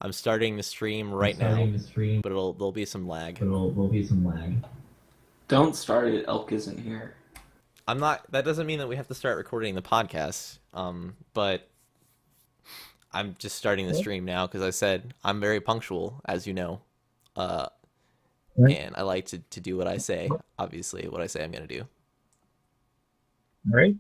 I'm starting the stream right now, but there'll be some lag. Don't start it. Elk isn't here. I'm not. That doesn't mean that we have to start recording the podcast. But I'm just starting the What? stream now because I said I'm very punctual, as you know. Uh, Right. and I like to do what I say. Obviously, what I say I'm gonna do. All right.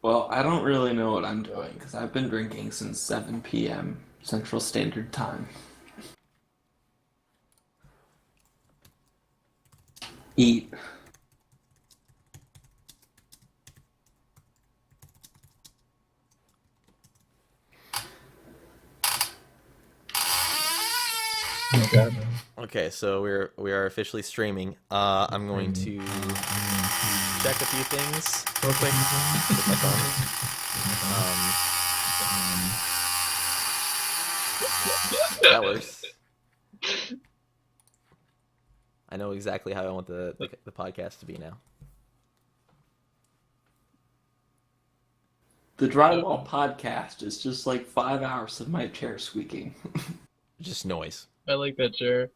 Well, I don't really know what I'm doing because I've been drinking since 7 p.m. Central Standard Time. Eat. Oh my God. Okay, so we are officially streaming. I'm going to check a few things real quick with my phone. That works. I know exactly how I want the podcast to be now. The Drywall podcast is just like 5 hours of my chair squeaking. Just noise. I like that chair.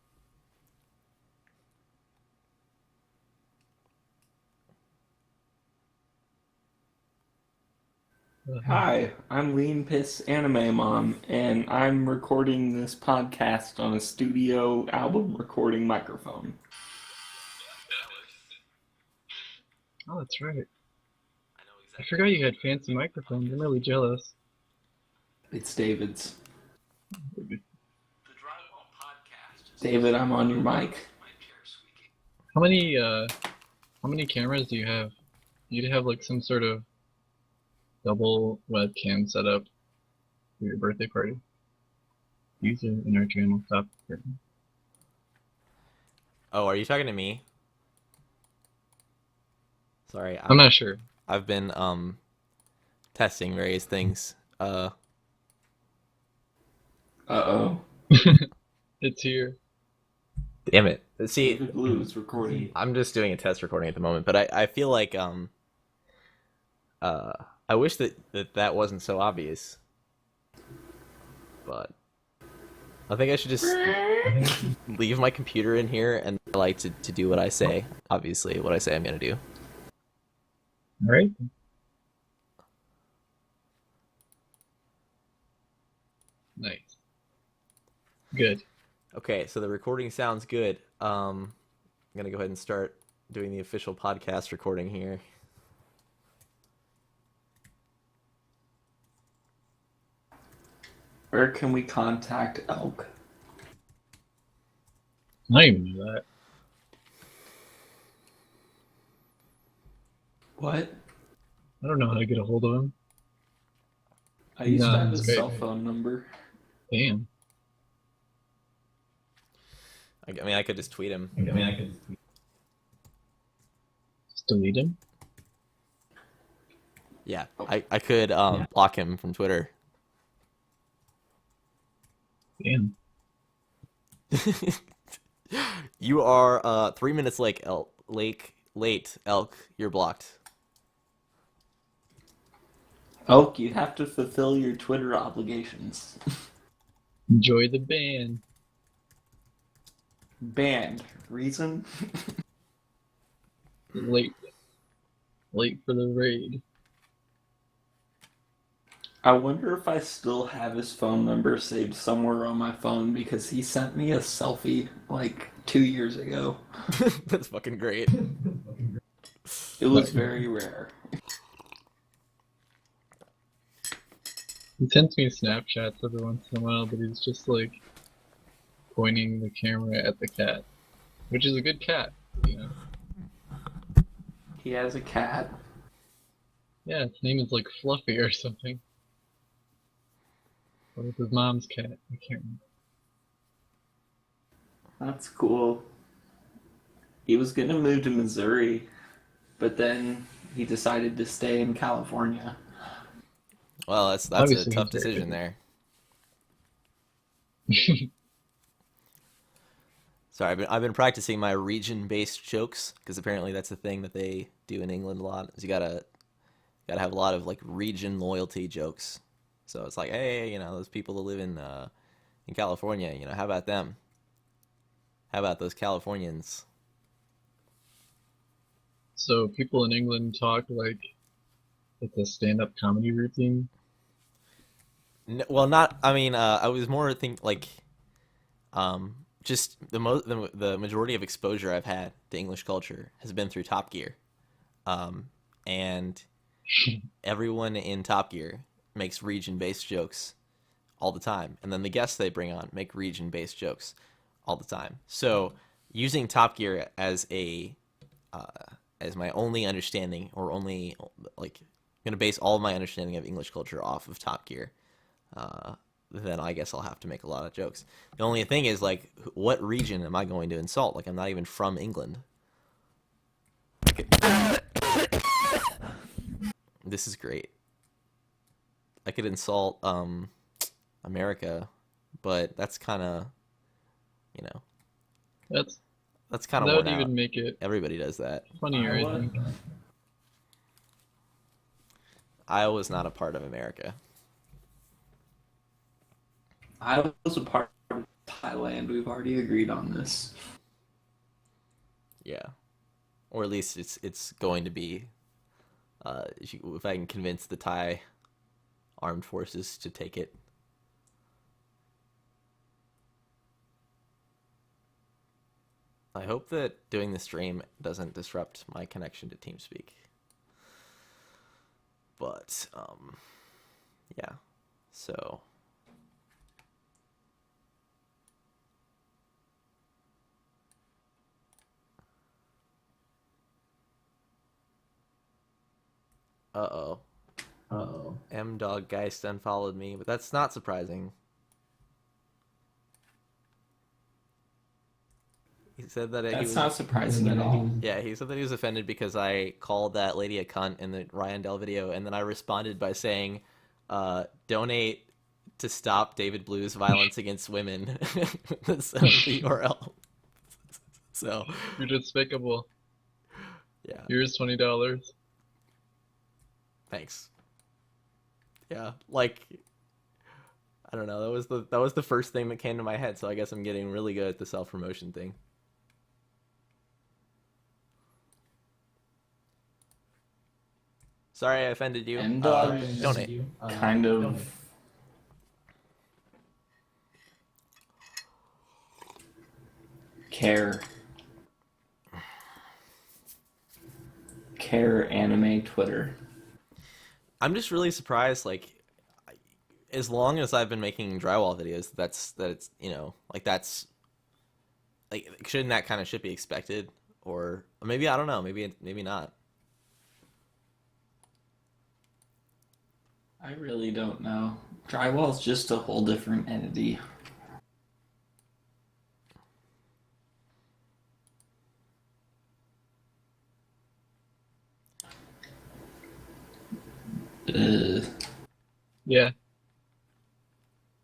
Hi, I'm Lean Piss Anime Mom, and I'm recording this podcast on a studio album recording microphone. Oh, that's right. I forgot you had fancy microphones. I'm really jealous. It's David's. David, I'm on your mic. How many cameras do you have? You'd have like some sort of double webcam setup for your birthday party. User in our channel. Stop. Oh, are you talking to me? Sorry, I'm not sure. I've been testing various things. Uh-oh. It's here. Damn it. See, David Blue is recording. I'm just doing a test recording at the moment, but I feel like I wish that wasn't so obvious. But I think I should just leave my computer in here and I like to do what I say. Obviously, what I say I'm gonna do. All right. Nice. Good. Okay, so the recording sounds good. I'm gonna go ahead and start doing the official podcast recording here. Where can we contact Elk? I didn't even know that. What? I don't know how to get a hold of him. I used to No, have it's his great. cell phone number. Damn. I mean, I could just tweet him. Just delete him. Yeah, I could block him from Twitter. Damn. You are 3 minutes late, Elk. You're blocked. Elk, you have to fulfill your Twitter obligations. Enjoy the band. Banned. Reason? Late. Late for the raid. I wonder if I still have his phone number saved somewhere on my phone because he sent me a selfie like 2 years ago. That's fucking great. It was very rare. He sends me Snapchats every once in a while, but he's just like pointing the camera at the cat, which is a good cat, you know. He has a cat. Yeah, its name is like Fluffy or something. Or it's his mom's cat. I can't remember. That's cool. He was gonna move to Missouri, but then he decided to stay in California. Well, that's Obviously, a tough he's very decision there. Sorry, I've been practicing my region-based jokes because apparently that's a thing that they do in England a lot. Is you gotta Gotta have a lot of like region loyalty jokes. So it's like, hey, those people that live in California, how about them? How about those Californians? So people in England talk like it's a stand-up comedy routine. Well, not. I mean, I was more think like, just the majority of exposure I've had to English culture has been through Top Gear, and everyone in Top Gear makes region-based jokes all the time, and then the guests they bring on make region-based jokes all the time. So using Top Gear as my only understanding, or only like going to base all of my understanding of English culture off of Top Gear, then I guess I'll have to make a lot of jokes. The only thing is, like, what region am I going to insult? Like, I'm not even from England. This is great. I could insult America, but that's kind of, you know, That's that's kind of that worn would out. even make it Everybody does that. funnier, I think. Iowa's not a part of America. I was a part of Thailand. We've already agreed on this. Yeah, or at least it's going to be. If I can convince the Thai armed forces to take it. I hope that doing the stream doesn't disrupt my connection to TeamSpeak. But yeah. So uh-oh. Uh-oh. M-Dog Geist unfollowed me, but that's not surprising. He said that That's not surprising at all. Yeah, he said that he was offended because I called that lady a cunt in the Ryan Dell video, and then I responded by saying, donate to stop David Blue's violence against women. That's the URL. So You're despicable. yeah, Here's $20. thanks. Yeah, like, I don't know. That was the first thing that came to my head. So I guess I'm getting really good at the self promotion thing. Sorry I offended you. And donate. kind of care anime Twitter. I'm just really surprised. Like, as long as I've been making drywall videos, that's like, shouldn't that kind of shit be expected? Or maybe, I don't know. Maybe not. I really don't know. Drywall's just a whole different entity. Yeah.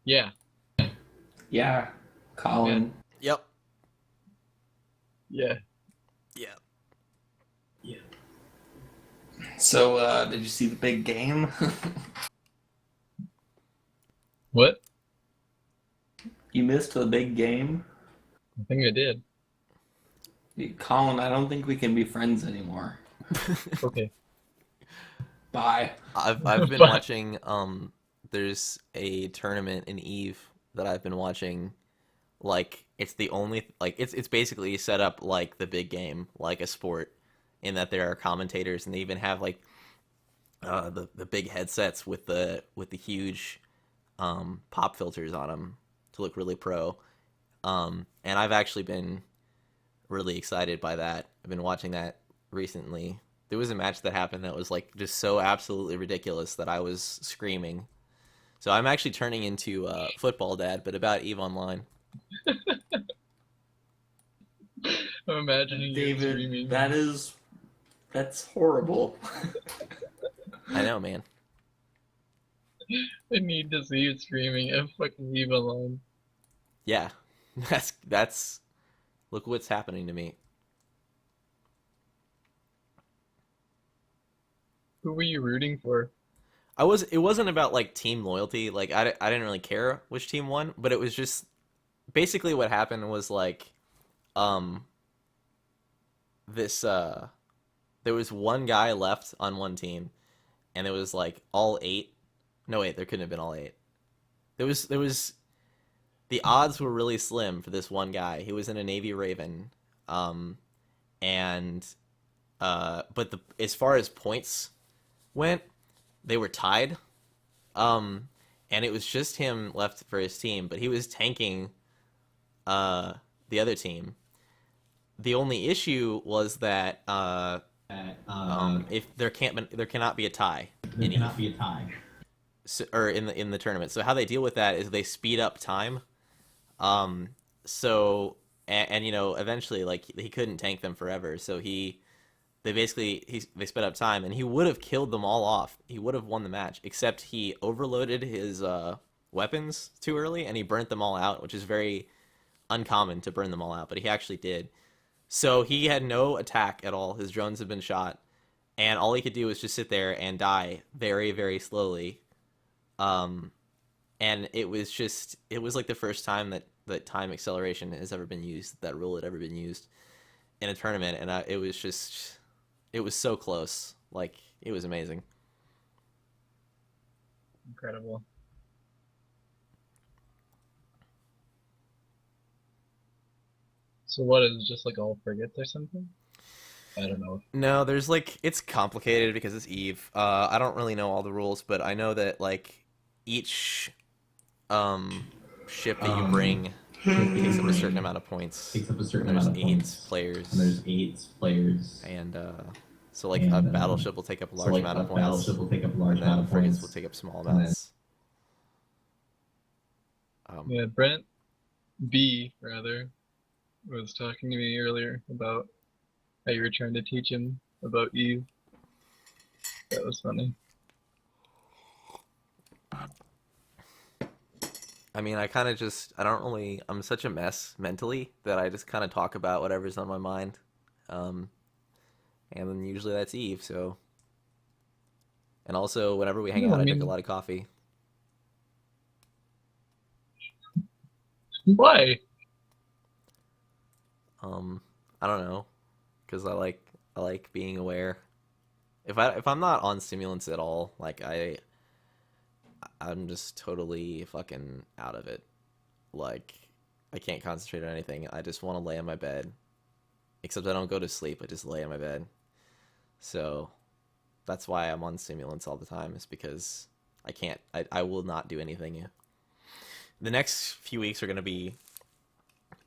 Yeah. Yeah, Colin. Yep. Yeah. Yeah. So, did you see the big game? What? You missed the big game? I think I did. Colin, I don't think we can be friends anymore. Okay. Bye. I've been But- watching. There's a tournament in Eve that I've been watching. Like, it's the only, like, it's basically set up like the big game, like a sport, in that there are commentators, and they even have like the big headsets with the huge pop filters on them to look really pro. And I've actually been really excited by that. I've been watching that recently. There was a match that happened that was like just so absolutely ridiculous that I was screaming. So I'm actually turning into football dad, but about EVE Online. I'm imagining you David, screaming. that's horrible. I know, man. I need to see you screaming at fucking Leave Alone. Yeah, that's look what's happening to me. Who were you rooting for? It wasn't about like team loyalty. Like I didn't really care which team won, but it was just basically what happened was like um this there was one guy left on one team, and it was like all eight. No, wait, there couldn't have been all eight. There was the odds were really slim for this one guy. He was in a Navy Raven, um, and but the as far as points went, they were tied. Um, and it was just him left for his team, but he was tanking uh the other team. The only issue was that if there cannot be a tie in Eve, so, or in the tournament. So how they deal with that is they speed up time. Um, so and you know eventually like he couldn't tank them forever, so they sped up time, and he would have killed them all off. He would have won the match, except he overloaded his weapons too early, and he burnt them all out, which is very uncommon to burn them all out, but he actually did. So he had no attack at all. His drones had been shot, and all he could do was just sit there and die very, very slowly. Um, and it was like the first time that time acceleration has ever been used, that rule had ever been used in a tournament, and it was so close. Like it was amazing. Incredible. So what is it, just like all frigates or something? I don't know. No, there's like it's complicated because it's Eve. I don't really know all the rules, but I know that like each um ship that you bring takes up a certain amount of points. And there's eight players, and so like a battleship will take up a large amount of points, and then frigates will take up small amounts. Yeah, Brent B rather was talking to me earlier about how you were trying to teach him about Eve. That was funny. I mean, I don't really, I'm such a mess mentally that I just kind of talk about whatever's on my mind. Um, and then usually that's Eve, so. And also, whenever we hang No, out, I I drink a mean, lot of coffee. why? Um, I don't know, because I like being aware. If I'm not on stimulants at all, like I'm just totally fucking out of it. Like I can't concentrate on anything. I just want to lay in my bed. Except I don't go to sleep. I just lay in my bed. So that's why I'm on stimulants all the time. Is because I can't. I will not do anything. The next few weeks are gonna be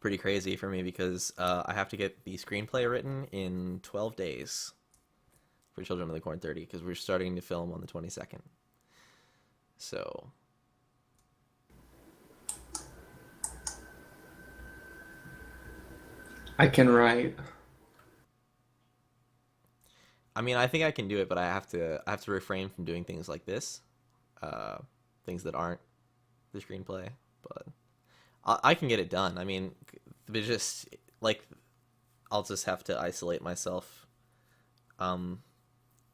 pretty crazy for me because I have to get the screenplay written in 12 days for Children of the Corn 30 because we're starting to film on the 22nd. So I can write. I mean, I think I can do it, but I have to refrain from doing things like this, uh, things that aren't the screenplay. But I can get it done. I mean, but just like I'll just have to isolate myself. Um,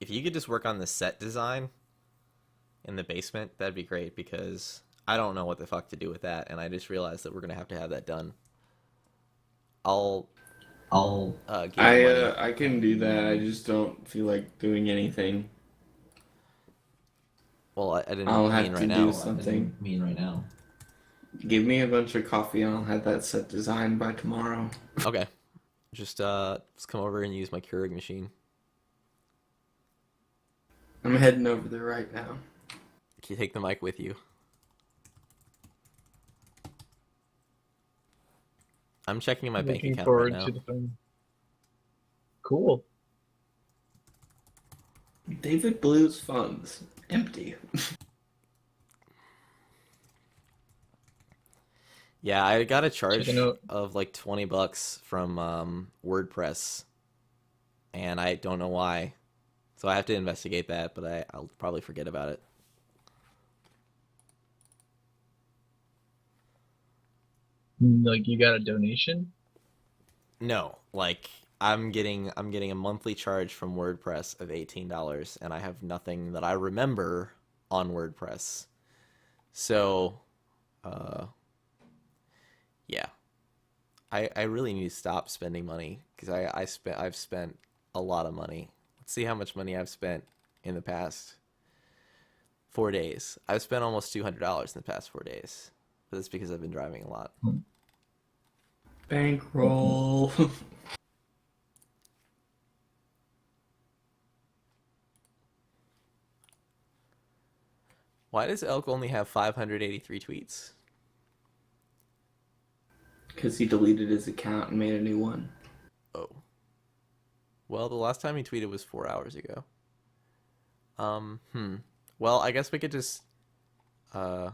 if you could just work on the set design in the basement, that'd be great because I don't know what the fuck to do with that, and I just realized that we're gonna have to have that done. I'll give you money. I can do that. I just don't feel like doing anything. Well, I I'll didn't mean have to right do now. something. Give me a bunch of coffee and I'll have that set designed by tomorrow. Okay, just come over and use my Keurig machine. I'm heading over there right now. Can you take the mic with you? I'm checking my bank Looking account right forward to now. the film. Cool. David Blue's funds empty. Yeah, I got a Checking charge out. of like $20 from WordPress, and I don't know why. So I have to investigate that, but I'll probably forget about it. Like you got a donation? No, like I'm getting a monthly charge from WordPress of $18, and I have nothing that I remember on WordPress. So, uh, yeah, I really need to stop spending money because I've spent a lot of money. Let's see how much money I've spent in the past 4 days. I've spent almost $200 in the past 4 days, but that's because I've been driving a lot. Bankroll. Why does Elk only have 583 tweets? Because he deleted his account and made a new one. Oh. Well, the last time he tweeted was 4 hours ago. Well, I guess we could just uh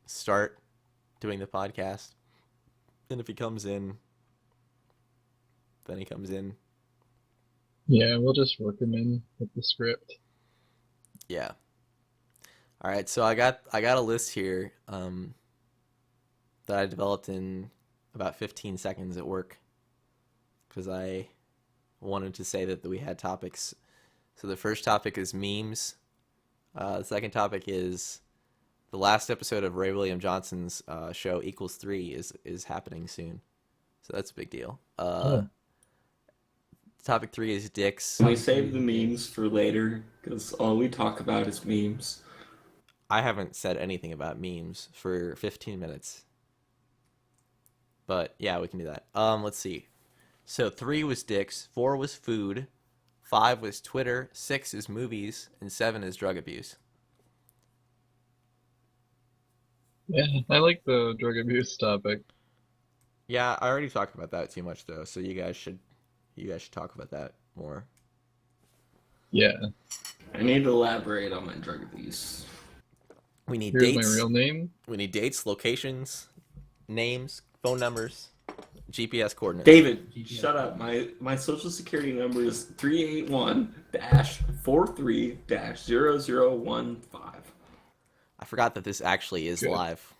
start doing the podcast. And if he comes in, then he comes in. Yeah, we'll just work him in with the script. Yeah. All right, so I got a list here that I developed in about 15 seconds at work because I wanted to say that we had topics. So the first topic is memes. The second topic is the last episode of Ray William Johnson's show Equals 3 is happening soon. So that's a big deal. Oh, Topic 3 is dicks. We save the memes for later because all we talk about is memes. I haven't said anything about memes for 15 minutes. But yeah, we can do that. Let's see. So 3 was dicks, 4 was food, 5 was Twitter, 6 is movies, and 7 is drug abuse. yeah, I like the drug abuse topic. Yeah, I already talked about that too much though, so you guys should talk about that more. Yeah, I need to elaborate on my drug abuse. We need here's my dates. real name. We need dates, locations, names, phone numbers, GPS coordinates. David, shut up. My social security number is 381-43-0015. I forgot that this actually is Good. live.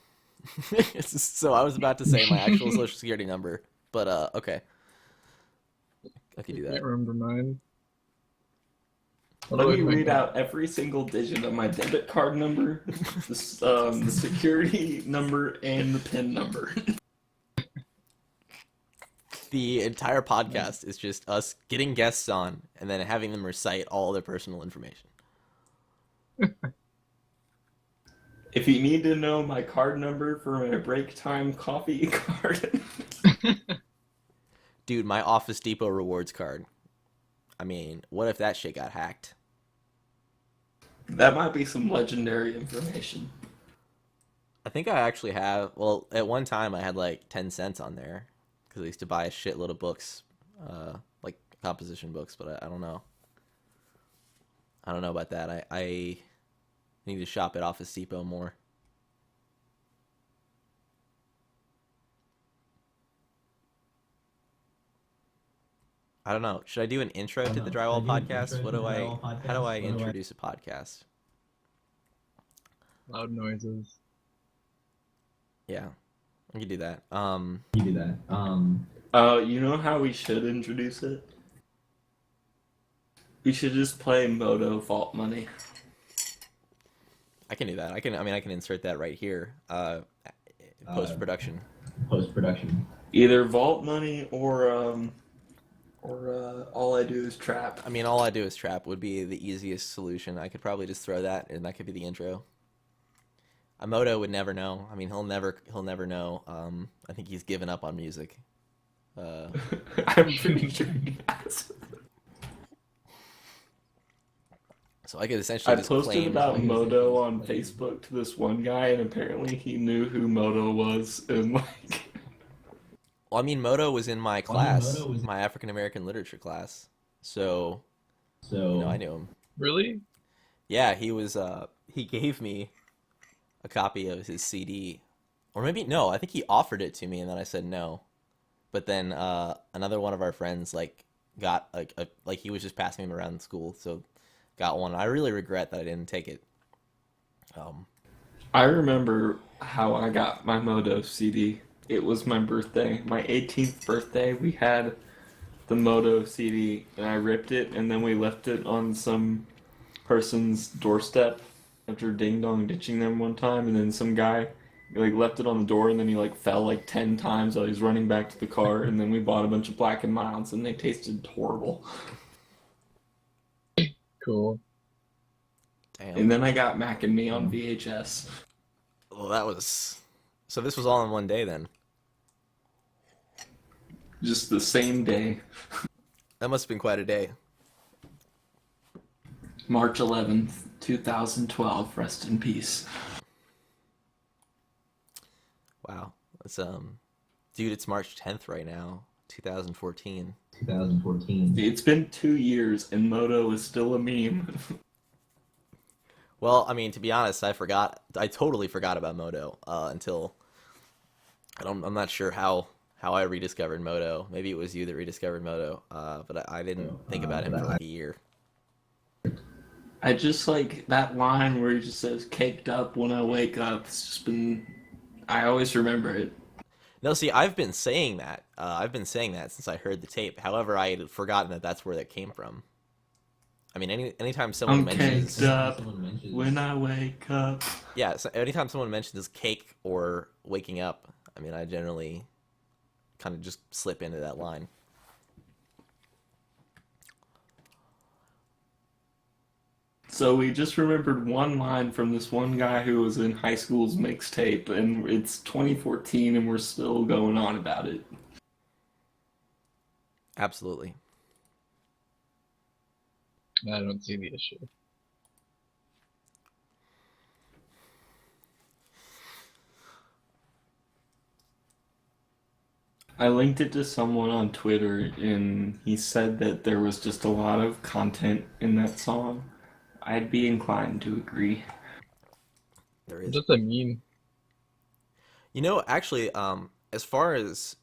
So I was about to say my actual social security number, but okay. I can do I that. can't remember mine. Let me read out every single digit of my debit card number, the security number, and the PIN number. The entire podcast is just us getting guests on and then having them recite all their personal information. If you need to know my card number for my break time coffee card, Dude, my Office Depot rewards card. I mean, what if that shit got hacked? that might be some legendary information. I think I actually have. Well, at one time I had like 10 cents on there because I used to buy a shitload of books, like composition books. But I don't know. I don't know about that. I need to shop at Office Depot more. I don't know. Should I do an intro to the Drywall podcast? How do I introduce a podcast? Loud noises. Yeah, I can do that. You know how we should introduce it? We should just play Moto Vault Money. I can do that. I can insert that right here. Post production. Either Vault Money or All I Do Is Trap. I mean, all I do is trap would be the easiest solution. I could probably just throw that, and that could be the intro. Amoto would never know. I mean, he'll never know. I think he's given up on music. I'm pretty sure he has. So I could essentially I just posted claim. about Moto on Facebook to this one guy, and apparently he knew who Moto was, and like, Well, I mean, Moto was in my class, my African American literature class. So I knew him. Really? Yeah, he was. He gave me a copy of his CD, or maybe no. I think he offered it to me, and then I said no. But then another one of our friends got like he was just passing them around school, so got one. I really regret that I didn't take it. I remember how I got my Moto CD. It was my birthday, my 18th birthday. We had the Moto CD, and I ripped it, and then we left it on some person's doorstep after ding dong ditching them one time, and then some guy like left it on the door, and then he like fell like 10 times while he was running back to the car, and then we bought a bunch of Black and Milds, and they tasted horrible. Cool. Damn. And then I got Mac and Me on VHS. Well, that was. So this was all in one day then. Just the same day. That must have been quite a day. March 11th, 2012. Rest in peace. Wow. It's dude, it's March 10th right now, 2014. 2014. It's been 2 years and Moto is still a meme. Well, I mean, to be honest, I totally forgot about Moto until I'm not sure how I rediscovered Moto. Maybe it was you that rediscovered Moto, but I didn't think about him for like a year. I just like that line where he just says "caked up when I wake up." It's just been. I always remember it. No, see, I've been saying that. I've been saying that since I heard the tape. However, I had forgotten that that's where that came from. I mean, anytime someone I'm mentions, caked up when I wake up. yeah, so anytime someone mentions cake or waking up, I mean, I generally kind of just slip into that line. So we just remembered one line from this one guy who was in high school's mixtape, and it's 2014, and we're still going on about it. Absolutely. I don't see the issue. I linked it to someone on Twitter, and he said that there was just a lot of content in that song. I'd be inclined to agree. There What is. does that mean? You know, actually, as far as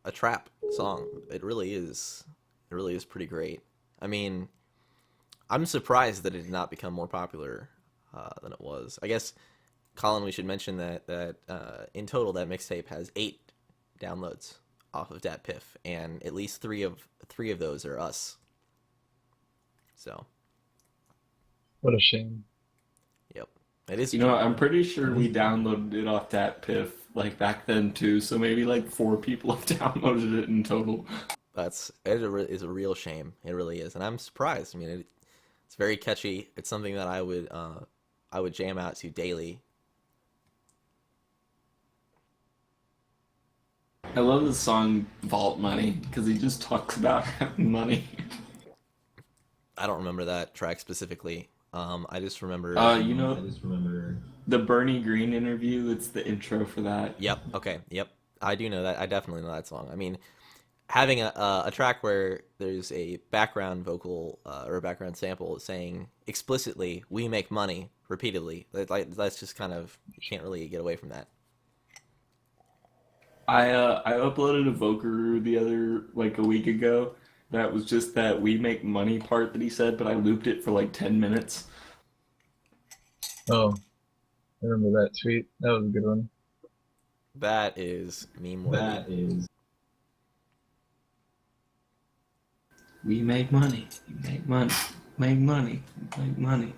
a trap song, it really is. It really is pretty great. I mean, I'm surprised that it did not become more popular than it was. I guess, Colin, we should mention that in total, that mixtape has 8 downloads off of Dat Piff, and at least three of those are us. So, What a shame. yep, it is. You know, I'm pretty sure we downloaded it off that Piff like back then too. So maybe like 4 people have downloaded it in total. Is a real shame. It really is, and I'm surprised. I mean, it's very catchy. It's something that I would jam out to daily. I love the song Vault Money because he just talks about having money. I don't remember that track specifically. I just remember. You I know, just remember. the Bernie Green interview, it's the intro for that. Yep. Okay. Yep. I do know that. I definitely know that song. I mean, having a track where there's a background vocal or a background sample saying explicitly "we make money" repeatedly. That's just kind of, you can't really get away from that. I uploaded a Vocaroo a week ago. That was just that "we make money" part that he said, but I looped it for like 10 minutes. Oh, I remember that tweet. That was a good one. That is meme worthy. That is. We make money. We make money. Make money. Make money.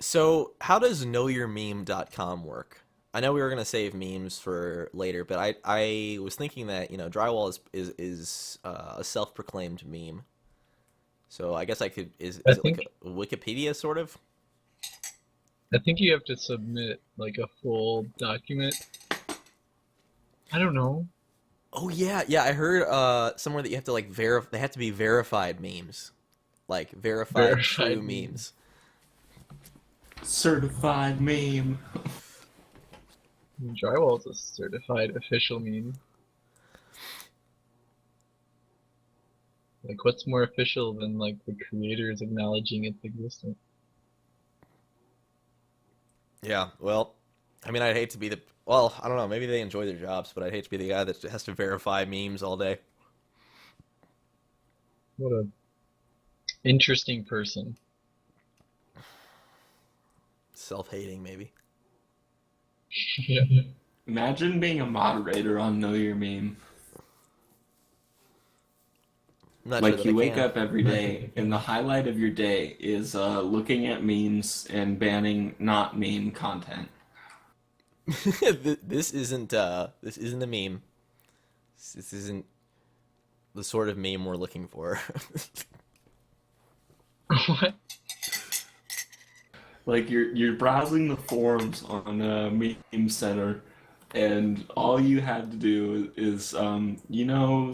So how does knowyourmeme.com work? I know we were gonna save memes for later, but I was thinking that, Drywall is a self-proclaimed meme. So I guess I could I is it like think a Wikipedia sort of? I think you have to submit like a full document. I don't know. Oh yeah, I heard somewhere that you have to like they have to be verified memes. Like verified Verified true meme. memes. Certified meme. Drywall is a certified official meme. Like, what's more official than like the creators acknowledging its existence? Yeah, well, I mean, I'd hate to be well, I don't know, maybe they enjoy their jobs, but I'd hate to be the guy that has to verify memes all day. What a interesting person. Self-hating, maybe. Yeah. Imagine being a moderator on Know Your Meme. I'm not sure Like that I you wake can. up every day, and the highlight of your day is looking at memes and banning not meme content. This isn't a meme. This isn't the sort of meme we're looking for. What? Like you're browsing the forums on Meme Center, and all you had to do is,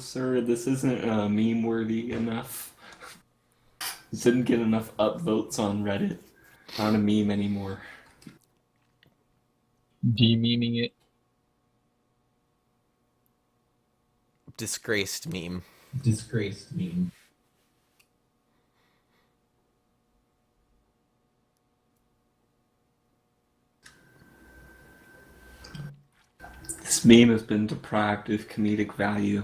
sir, this isn't meme worthy enough. It didn't get enough upvotes on Reddit. Not a meme anymore. De-memeing it. Disgraced meme. Disgraced meme. This meme has been deprived of comedic value.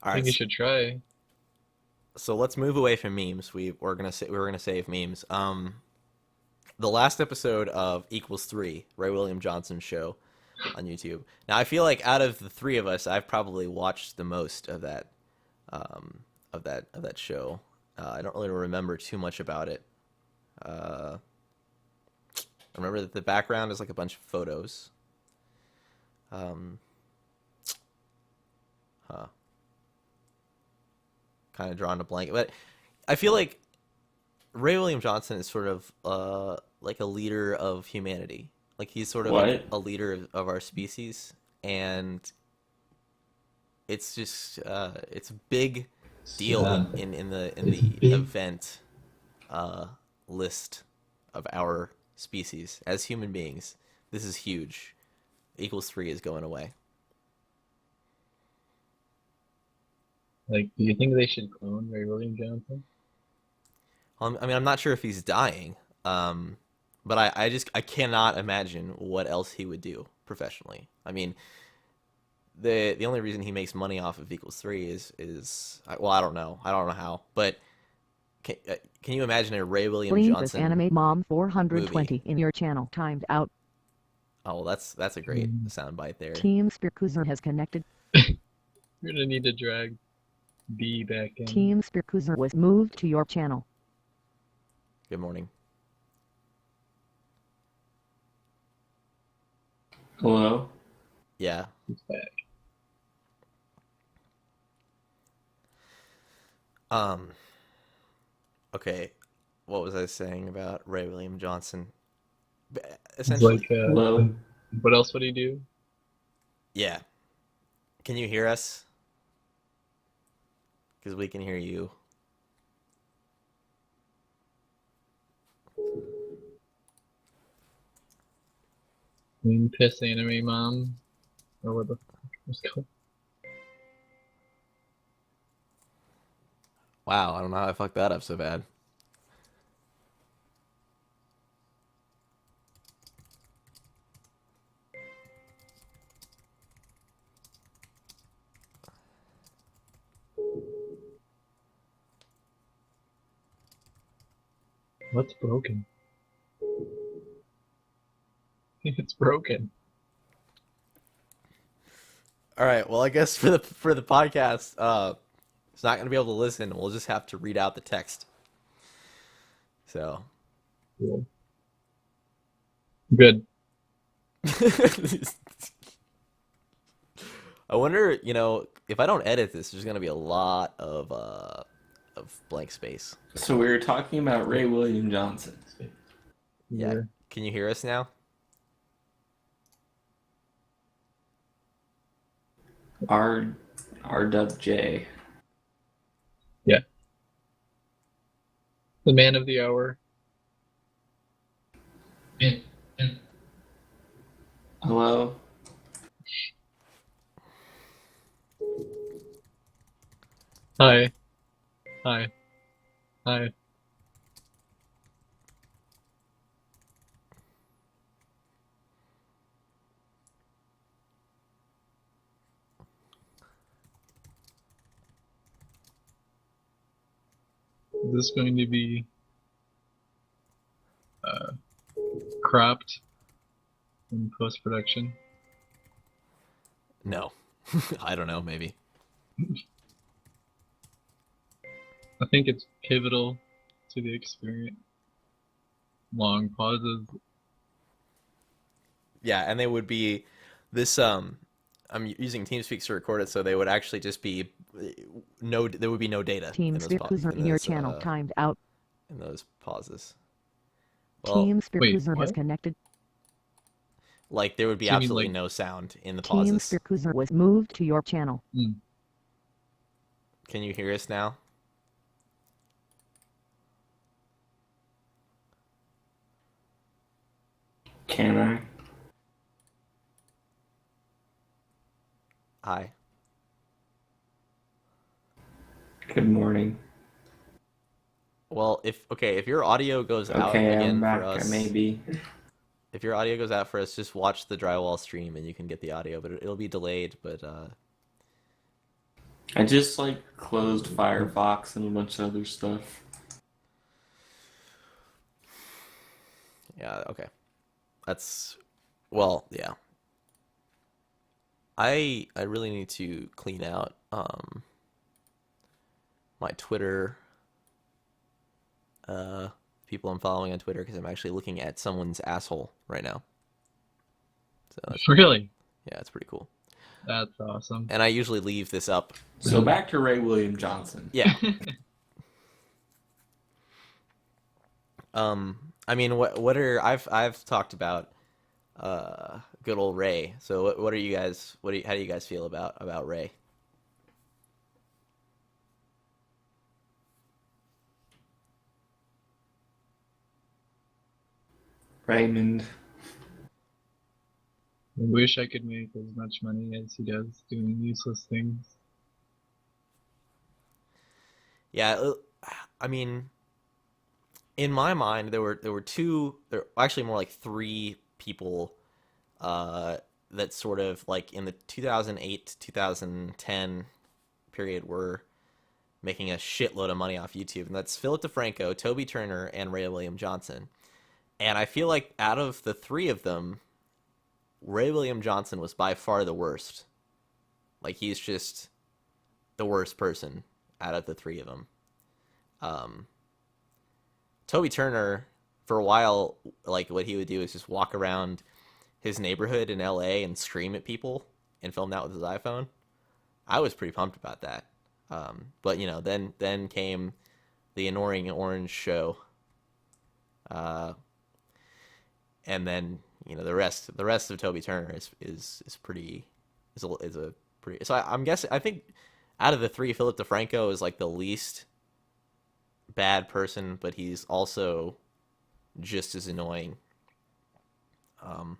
All I think you right, should try. so let's move away from memes. We were gonna save memes. The last episode of Equals Three, Ray William Johnson's show on YouTube. Now I feel like out of the three of us, I've probably watched the most of that, of that show. I don't really remember too much about it. Uh, I remember that the background is like a bunch of photos. Um, huh, kind of drawn a blank, but I feel like Ray William Johnson is sort of like a leader of humanity. Like he's sort of like What? a leader of our species, and it's just it's a big deal Uh, in it's the big. event uh, list of our species as human beings. This is huge. Equals three is going away. Like, do you think they should clone Ray William Johnson? I mean, I'm not sure if he's dying, um, but I cannot imagine what else he would do professionally. I mean, the only reason he makes money off of Equals Three is well, I don't know how, but can you imagine a Ray William Leave this Johnson anime mom movie? 420 in your channel timed out. Oh, well, that's a great soundbite there. TeamSpeak has connected. You're gonna need to drag B back in. TeamSpeak was moved to your channel. Good morning. Hello? Yeah. It's back. Um. Okay. What was I saying about Ray William Johnson? It's Essentially, like, Hello? what else would he do? yeah. Can you hear us? Because we can hear you. Clean piss anime mom? Or what the fuck was called? Wow, I don't know how I fucked that up so bad. What's broken? It's broken. All right. Well, I guess for the podcast, it's not going to be able to listen. We'll just have to read out the text. So. Cool. Good. I wonder, if I don't edit this, there's going to be a lot of blank space. So we were talking about Ray William Johnson. Yeah. Can you hear us now? RWJ. Yeah. The man of the hour. Hello? Hi. Hi. Hi. Is this going to be cropped in post-production? No. I don't know, maybe. I think it's pivotal to the experience. Long pauses. Yeah, and they would be this. I'm using TeamSpeak to record it, so they would actually just be no. There would be no data in those TeamSpeak user in your channel timed out. in those pauses. Well, TeamSpeak Wait, user has what? connected. like there would be So you mean absolutely like, no sound in the pauses. TeamSpeak user was moved to your channel. Can you hear us now? Can I? Hi. Good morning. Well, if your audio goes out Okay, I'm again for back. us, Maybe. if your audio goes out for us, just watch the drywall stream and you can get the audio, but it'll be delayed. But I just like closed Firefox and a bunch of other stuff. yeah, okay. That's well, yeah. I really need to clean out my Twitter people I'm following on Twitter because I'm actually looking at someone's asshole right now. So really? yeah, it's pretty cool. That's awesome. And I usually leave this up. So back to Ray William Johnson. Yeah. I mean, what are I've talked about good old Ray. So what are you guys how do you guys feel about Ray? Raymond. I wish I could make as much money as he does doing useless things. Yeah, I mean, in my mind, there were actually more like three people that sort of like in the 2008 to 2010 period were making a shitload of money off YouTube, and that's Philip DeFranco, Toby Turner, and Ray William Johnson. And I feel like out of the three of them, Ray William Johnson was by far the worst. Like he's just the worst person out of the three of them. Toby Turner, for a while, like what he would do is just walk around his neighborhood in LA and scream at people and film that with his iPhone. I was pretty pumped about that. But you know, then came the Annoying Orange show, and then you know the rest of Toby Turner is pretty is a pretty. So I'm guessing I think out of the three, Philip DeFranco is like the least bad person, but he's also just as annoying. He's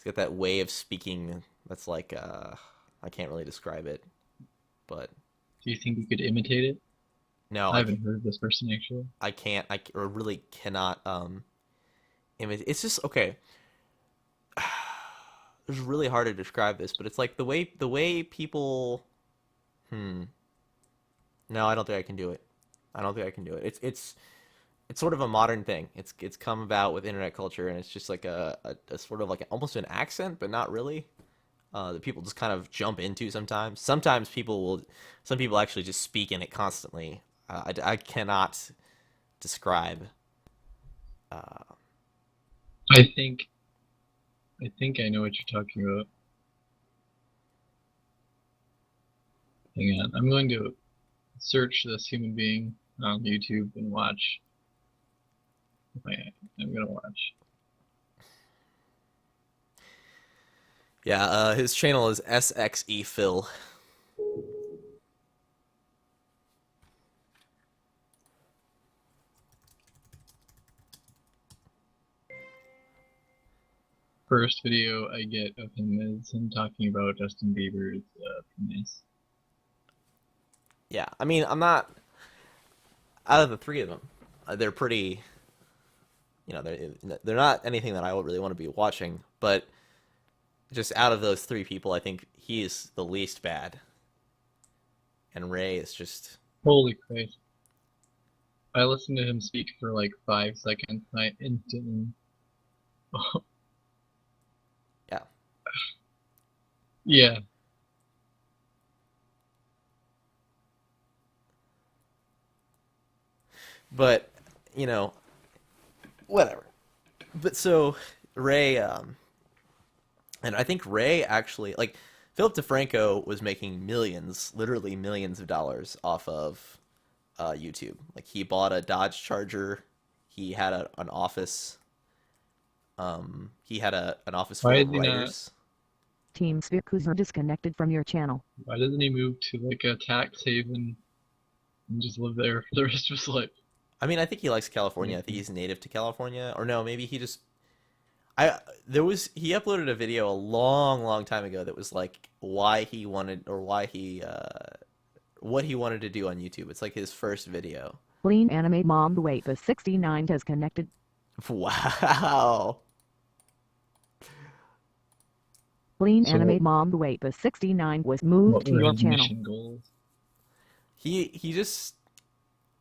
got that way of speaking that's like I can't really describe it, but Do you think you could imitate it? no, I haven't heard of this person actually. I can't. Or really cannot. It's just okay. It's really hard to describe this, but it's like the way people. No, I don't think I can do it. I don't think I can do it. It's sort of a modern thing. It's come about with internet culture, and it's just like a sort of like almost an accent, but not really. That people just kind of jump into sometimes. Sometimes some people actually just speak in it constantly. I cannot describe. I think I know what you're talking about. Hang on, I'm going to search this human being on YouTube and watch. I'm gonna watch. Yeah, his channel is SXEPhil. First video I get of him is him talking about Justin Bieber's penis. Yeah, I mean, I'm not out of the three of them. They're pretty, you know, they're not anything that I would really want to be watching. But just out of those three people, I think he is the least bad, and Ray is just Holy Christ! I listened to him speak for like 5 seconds, and I instantly. yeah. Yeah. But you know, whatever. But so Ray, and I think Ray actually like Philip DeFranco was making millions, literally millions of dollars off of YouTube. Like he bought a Dodge Charger. He had an office. He had an office Why full is of he not? writers. TeamSpeak user disconnected from your channel. Why doesn't he move to like a tax haven and just live there for the rest of his life? I mean, I think he likes California. I think he's native to California, or no, maybe he just. He uploaded a video a long, long time ago that was like why he wanted or why he what he wanted to do on YouTube. It's like his first video. Clean anime mom wait the 69 disconnected. Wow. Clean So anime mom wait the 69 was moved what to were your his channel. mission goals? He just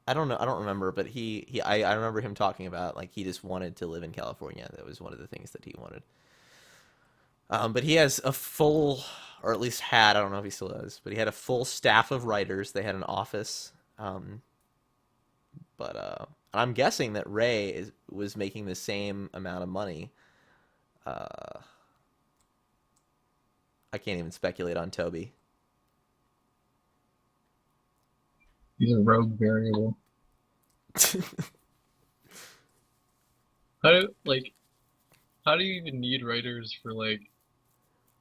I don't know. I don't remember, but I remember him talking about like he just wanted to live in California. That was one of the things that he wanted. But he has a full, or at least had, I don't know if he still does, but he had a full staff of writers. They had an office. But I'm guessing that was making the same amount of money. Uh, I can't even speculate on Toby. He's a rogue variable. How do you even need writers for like,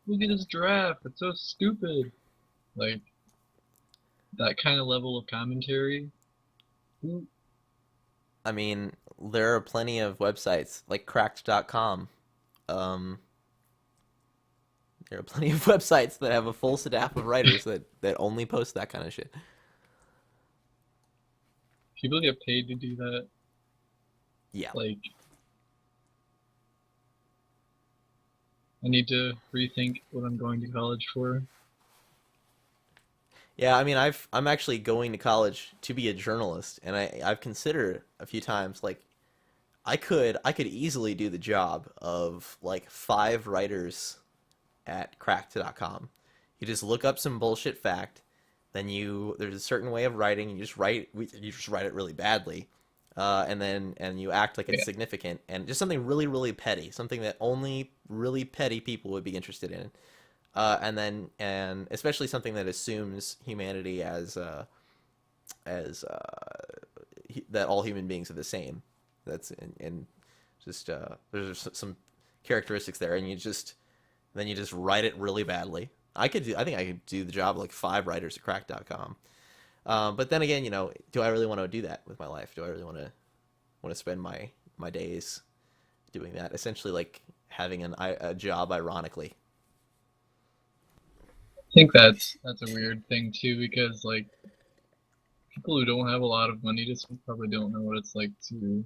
look at this draft, it's so stupid. Like that kind of level of commentary. Who I mean, there are plenty of websites like cracked.com. Um, there are plenty of websites that have a full staff of writers that only post that kind of shit. people get paid to do that? Yeah. Like I need to rethink what I'm going to college for. Yeah, I mean, I'm actually going to college to be a journalist, and I've considered a few times like I could easily do the job of like 5 writers at cracked.com. You just look up some bullshit fact, then there's a certain way of writing. You just write it really badly, and you act like it's Yeah. significant and just something really really petty, something that only really petty people would be interested in. And especially something that assumes humanity as that all human beings are the same. That's and just there's some characteristics there, and then you just write it really badly. I think I could do the job of like 5 writers at crack.com. But then again, do I really want to do that with my life? Do I really want to spend my days doing that? Essentially, like having a job, ironically. I think that's a weird thing too because like people who don't have a lot of money just probably don't know what it's like to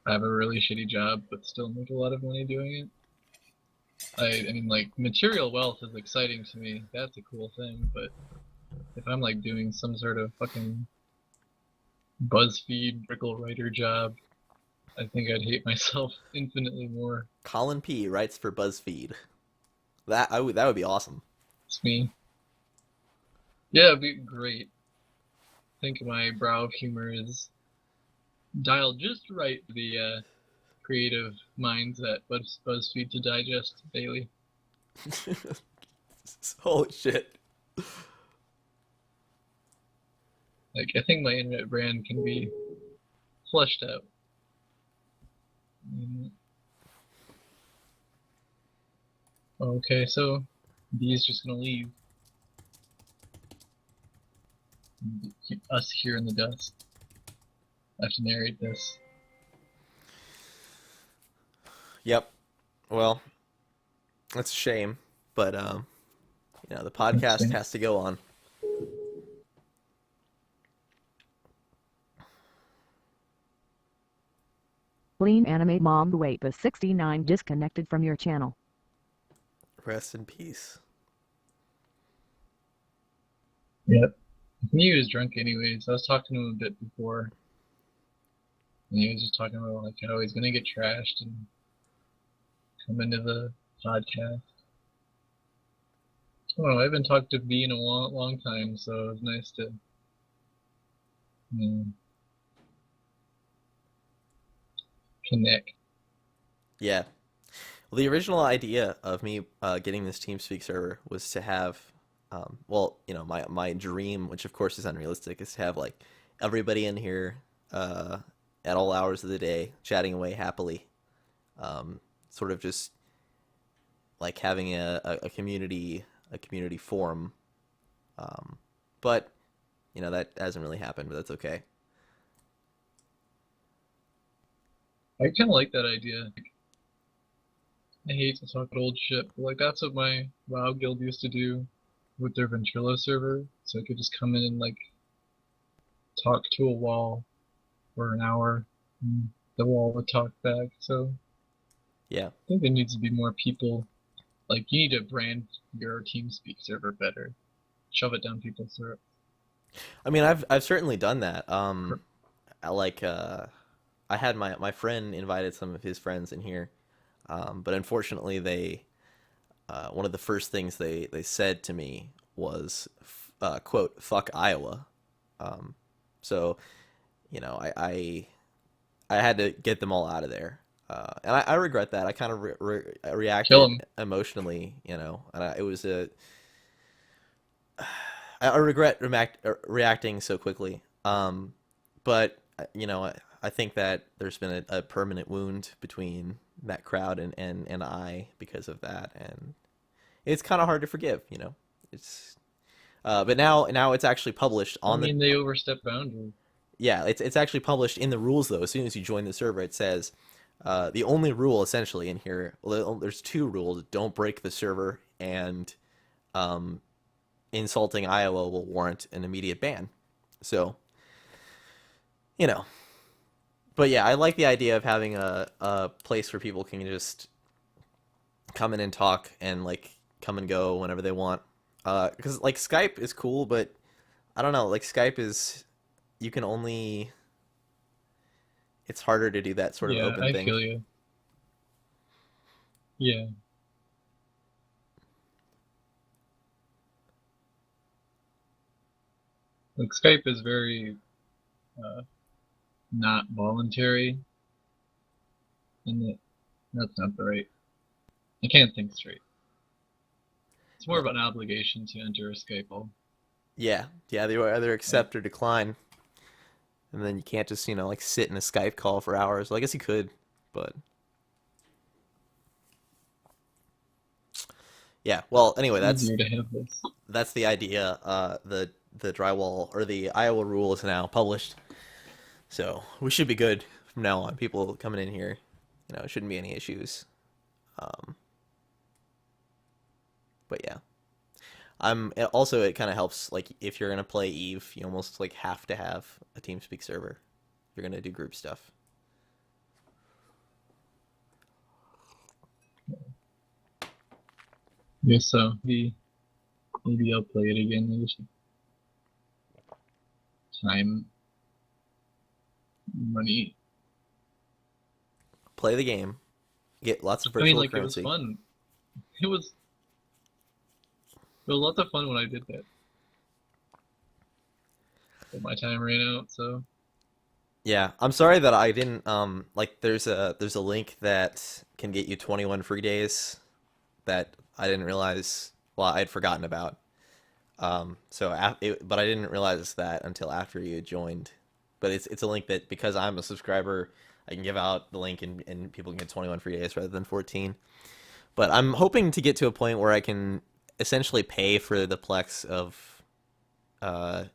have a really shitty job but still make a lot of money doing it. I mean like material wealth is exciting to me. That's a cool thing, but if I'm like doing some sort of fucking BuzzFeed Brickle writer job, I think I'd hate myself infinitely more. Colin P writes for BuzzFeed. That would be awesome. It's me. Yeah, it'd be great. I think my brow of humor is dialed just right for the creative minds at BuzzFeed to digest daily. Holy shit. Like, I think my internet brand can be fleshed out. Okay, so B's just gonna leave. Keep us here in the dust. I have to narrate this. Yep. Well, that's a shame, but the podcast Interesting. has to go on. Clean anime mom wait the 69 disconnected from your channel. Rest in peace. Yep. I knew he was drunk anyways. I was talking to him a bit before. And he was just talking about like how he's gonna get trashed and come into the podcast. I don't know, I haven't talked to B in a long time, so it was nice to connect. Yeah. Well, the original idea of me getting this TeamSpeak server was to have, well, my dream, which of course is unrealistic, is to have like everybody in here uh, at all hours of the day chatting away happily, sort of just like having a community forum. But that hasn't really happened, but that's okay. I kind of like that idea. I hate to talk old shit, but like that's what my WoW guild used to do with their Ventrilo server. So I could just come in and like talk to a wall for an hour, and the wall would talk back. So Yeah. I think there needs to be more people. Like you need to brand your TeamSpeak server better. Shove it down people's throats. I mean, I've certainly done that. I had my friend invited some of his friends in here, but unfortunately they one of the first things they said to me was quote "fuck Iowa." So I had to get them all out of there, and I regret that. I kind of Kill reacted them. emotionally, and it was I regret reacting so quickly. But I think that there's been a permanent wound between that crowd and I because of that, and it's kind of hard to forgive. It's but now it's actually published I on the mean, they overstep boundaries. yeah, it's actually published in the rules though. As soon as you join the server, it says the only rule essentially in here. Well, there's two rules: don't break the server, and um, insulting Iowa will warrant an immediate ban. So you know, but yeah, I like the idea of having a place where people can just come in and talk and like come and go whenever they want. Because like Skype is cool, but I don't know. Like Skype is you can only it's harder to do that sort of Yeah, open I thing. feel you. Yeah. Like Skype is very uh, not voluntary, and that's not the right. I can't think straight. It's more Yeah, of an obligation to enter a Skype call. yeah. They either Like, accept or decline, and then you can't just like sit in a Skype call for hours. Well, I guess you could, but yeah. Well, anyway, that's easier to have this. that's the idea. The drywall or the Iowa rule is now published, so we should be good from now on. People coming in here, it shouldn't be any issues. Um, but yeah, also it kind of helps like if you're gonna play Eve, you almost like have to have a TeamSpeak server. If you're gonna do group stuff. Yeah, so maybe I'll play it again. Maybe time, money. Play the game, get lots of I mean, virtual like it was currency. fun. It was lots of fun when I did that. But my time ran out, so Yeah, I'm sorry that I didn't like there's a link that can get you 21 free days that I didn't realize well I'd forgotten about. But I didn't realize that until after you joined. But it's a link that because I'm a subscriber, I can give out the link and people can get 21 free days rather than 14. But I'm hoping to get to a point where I can essentially pay for the Plex of uh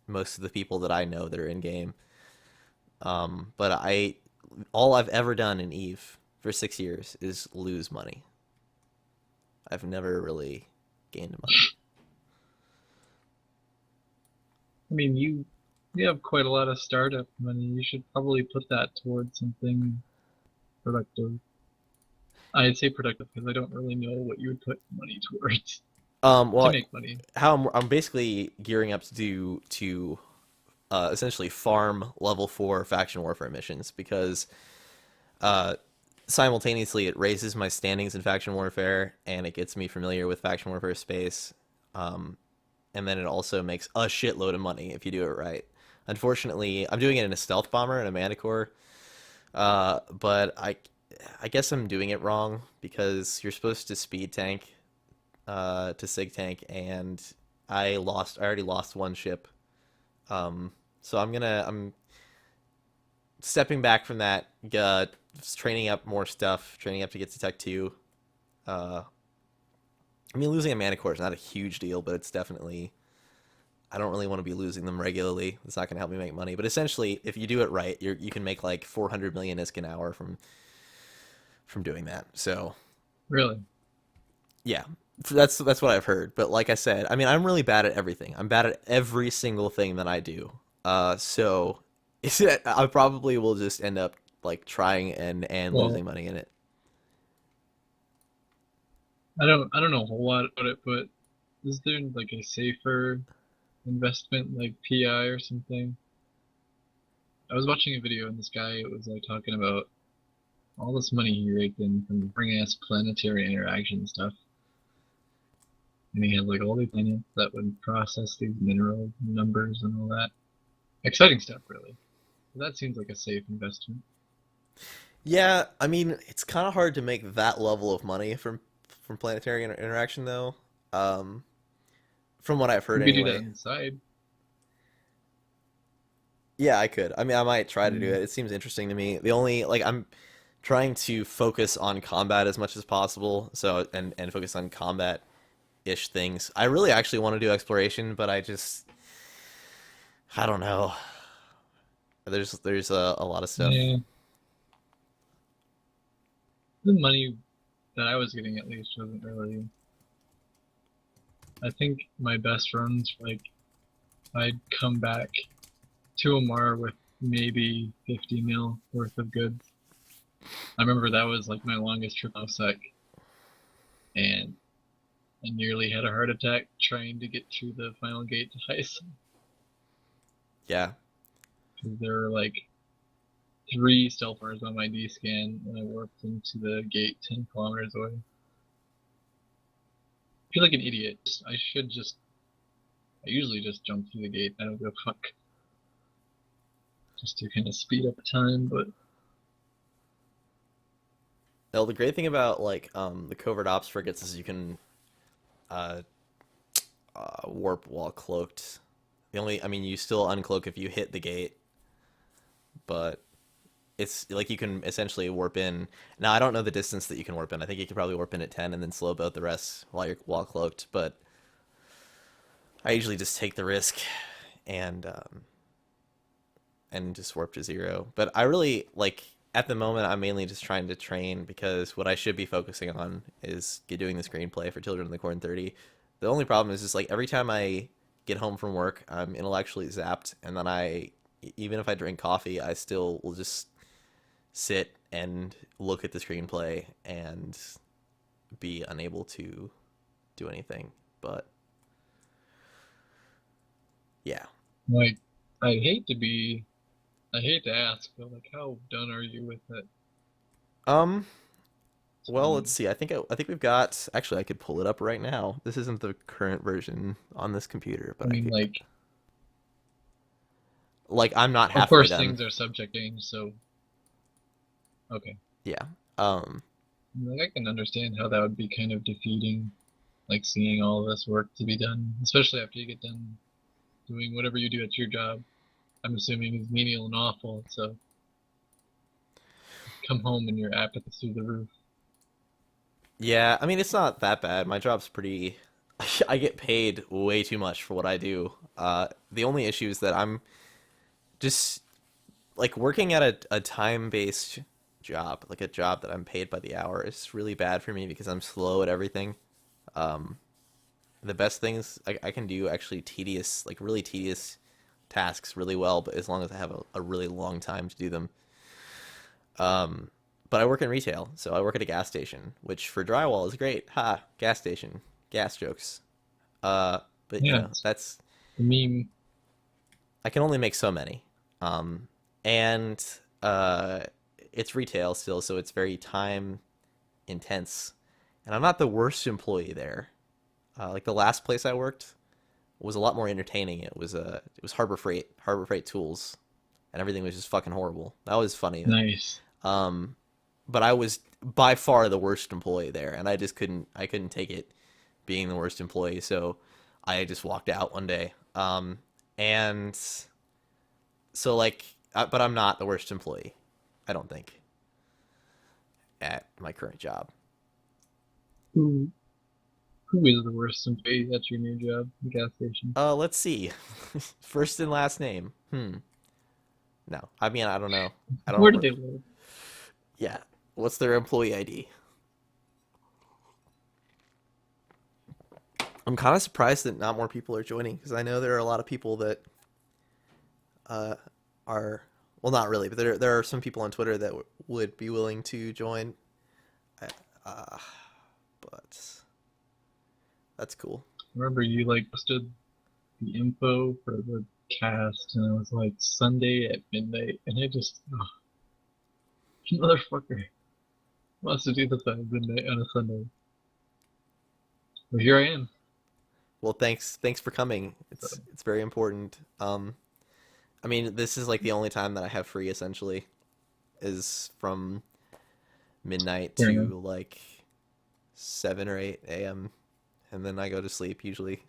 most of the people that I know that are in game. But all I've ever done in Eve for 6 years is lose money. I've never really gained money. I mean, you have quite a lot of startup money. You should probably put that towards something productive. I'd say productive because I don't really know what you would put money towards to Well, make money. how I'm basically gearing up to do to essentially farm level 4 faction warfare missions because uh, simultaneously it raises my standings in faction warfare and it gets me familiar with faction warfare space. Um, and then it also makes a shitload of money if you do it right. Unfortunately, I'm doing it in a stealth bomber and a manticore, But I guess I'm doing it wrong because you're supposed to speed tank to sig tank, and I already lost one ship. So I'm stepping back from that, training up more stuff, training up to get to Tech 2. Uh, I mean, losing a mana core is not a huge deal, but it's definitely. I don't really want to be losing them regularly. It's not going to help me make money. But essentially, if you do it right, you can make like 400 million ISK an hour from doing that. So Really? yeah, that's what I've heard. But like I said, I mean, I'm really bad at everything. I'm bad at every single thing that I do. So I probably will just end up like trying and Well, losing money in it. I don't know a whole lot about it, but is there like a safer investment like PI or something? I was watching a video and this guy was like talking about all this money he raked in from bringing us planetary interaction stuff. And he had like all these planets that would process these mineral numbers and all that. Exciting stuff, really. But that seems like a safe investment. Yeah, I mean, it's kind of hard to make that level of money from planetary interaction though. Um, from what I've heard You could do that anyway. on the side. Yeah, I could. I mean, I might try to do Mm, it. It seems interesting to me. The only like I'm trying to focus on combat as much as possible. So and focus on combat ish things. I really actually want to do exploration, but I don't know. There's a lot of stuff. yeah, the money that I was getting at least wasn't really. I think my best runs, like, I'd come back to Omar with maybe 50 mil worth of goods. I remember that was like my longest trip off sec, and I nearly had a heart attack trying to get through the final gate to Heist Yeah. because there were like three stealthers on my D scan, and I warped into the gate 10 kilometers away. I feel like an idiot. I should just. I usually just jump through the gate. I don't give a fuck. Just to kind of speed up time, but Well, the great thing about like the covert ops frigates is you can uh, warp while cloaked. The only, I mean, you still uncloak if you hit the gate, but it's like you can essentially warp in. Now I don't know the distance that you can warp in. I think you could probably warp in at 10 and then slow boat the rest while cloaked. But I usually just take the risk and and just warp to 0. But I really like at the moment I'm mainly just trying to train because what I should be focusing on is doing the screenplay for Children of the Corn 30. The only problem is just like every time I get home from work, I'm intellectually zapped, and then even if I drink coffee, I still will just sit and look at the screenplay and be unable to do anything. But yeah. like, I hate to be. I hate to ask, but like, how done are you with it? Um. Well, let's Um, see. I think we've got. Actually, I could pull it up right now. This isn't the current version on this computer, I but I mean, could. like, Like, I'm not of halfway course done. things are subject change, so okay. Yeah. Um. Like, I can understand how that would be kind of defeating, like seeing all this work to be done, especially after you get done doing whatever you do at your job. I'm assuming is menial and awful, so come home and your apathy's through the roof. Yeah. I mean, it's not that bad. My job's pretty. I get paid way too much for what I do. The only issue is that I'm just like working at a time based job, like a job that I'm paid by the hour, is really bad for me because I'm slow at everything. Um, the best things I can do actually tedious, like really tedious tasks really well, but as long as I have a really long time to do them. Um, but I work in retail, so I work at a gas station, which for drywall is great. Ha, gas station, gas jokes. Uh, but you Yeah, know, that's the meme. I can only make so many. Um, and uh, it's retail still, so it's very time intense. And I'm not the worst employee there. Like the last place I worked was a lot more entertaining. It was Harbor Freight Tools. and everything was just fucking horrible. That was funny. Nice. Um, but I was by far the worst employee there, and I couldn't take it being the worst employee, so I just walked out one day. And so like, but I'm not the worst employee, I don't think, at my current job. Who who is the worst employee at your new job, the gas station? Let's see, first and last name. No, I mean I don't know. I Where don't. do they live? Yeah, what's their employee ID? I'm kind of surprised that not more people are joining because I know there are a lot of people that uh, are well, not really, but there are some people on Twitter that would be willing to join. Uh, but that's cool. Remember you like posted the info for the cast, and it was like Sunday at midnight, and I just, motherfucker wants to do this at midnight on a Sunday. But here I am. Well, thanks for coming. So, It's very important. I mean, this is like the only time that I have free essentially, is from midnight fair enough. to like 7 or 8 a.m. and then I go to sleep usually,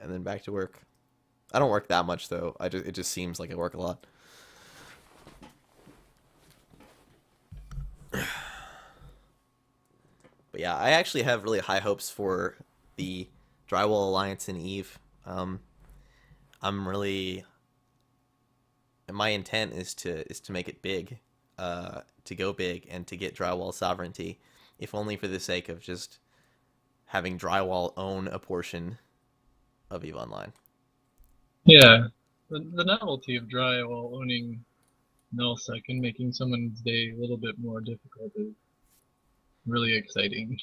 and then back to work. I don't work that much though. It just seems like I work a lot. But yeah, I actually have really high hopes for the Drywall Alliance and Eve. I'm really my intent is to make it big, to go big and to get Drywall sovereignty, if only for the sake of just having Drywall own a portion of Eve Online. Yeah, the novelty of dry while owning nullsec and making someone's day a little bit more difficult is really exciting.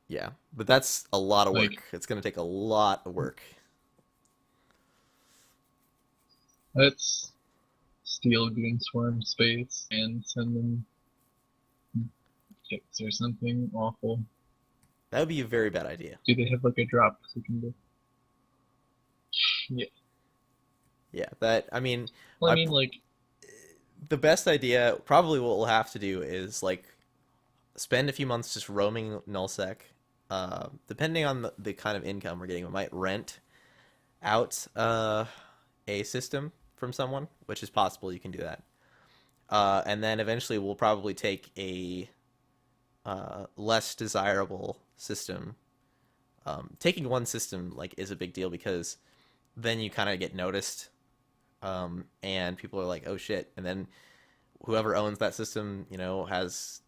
Yeah, but that's a lot of Like, work. It's gonna take a lot of work. let's steal Goonswarm space and send them kicks or something awful. That would be a very bad idea. Do they have like a drop so we can do? Yeah. Yeah, that I mean, Well, I my mean, like, the best idea probably what we'll have to do is like spend a few months just roaming nullsec. Depending on the kind of income we're getting, we might rent out a system from someone, which is possible. You can do that, and then eventually we'll probably take a less desirable system. Taking one system like is a big deal because then you kind of get noticed, and people are like, "Oh shit!" And then whoever owns that system, has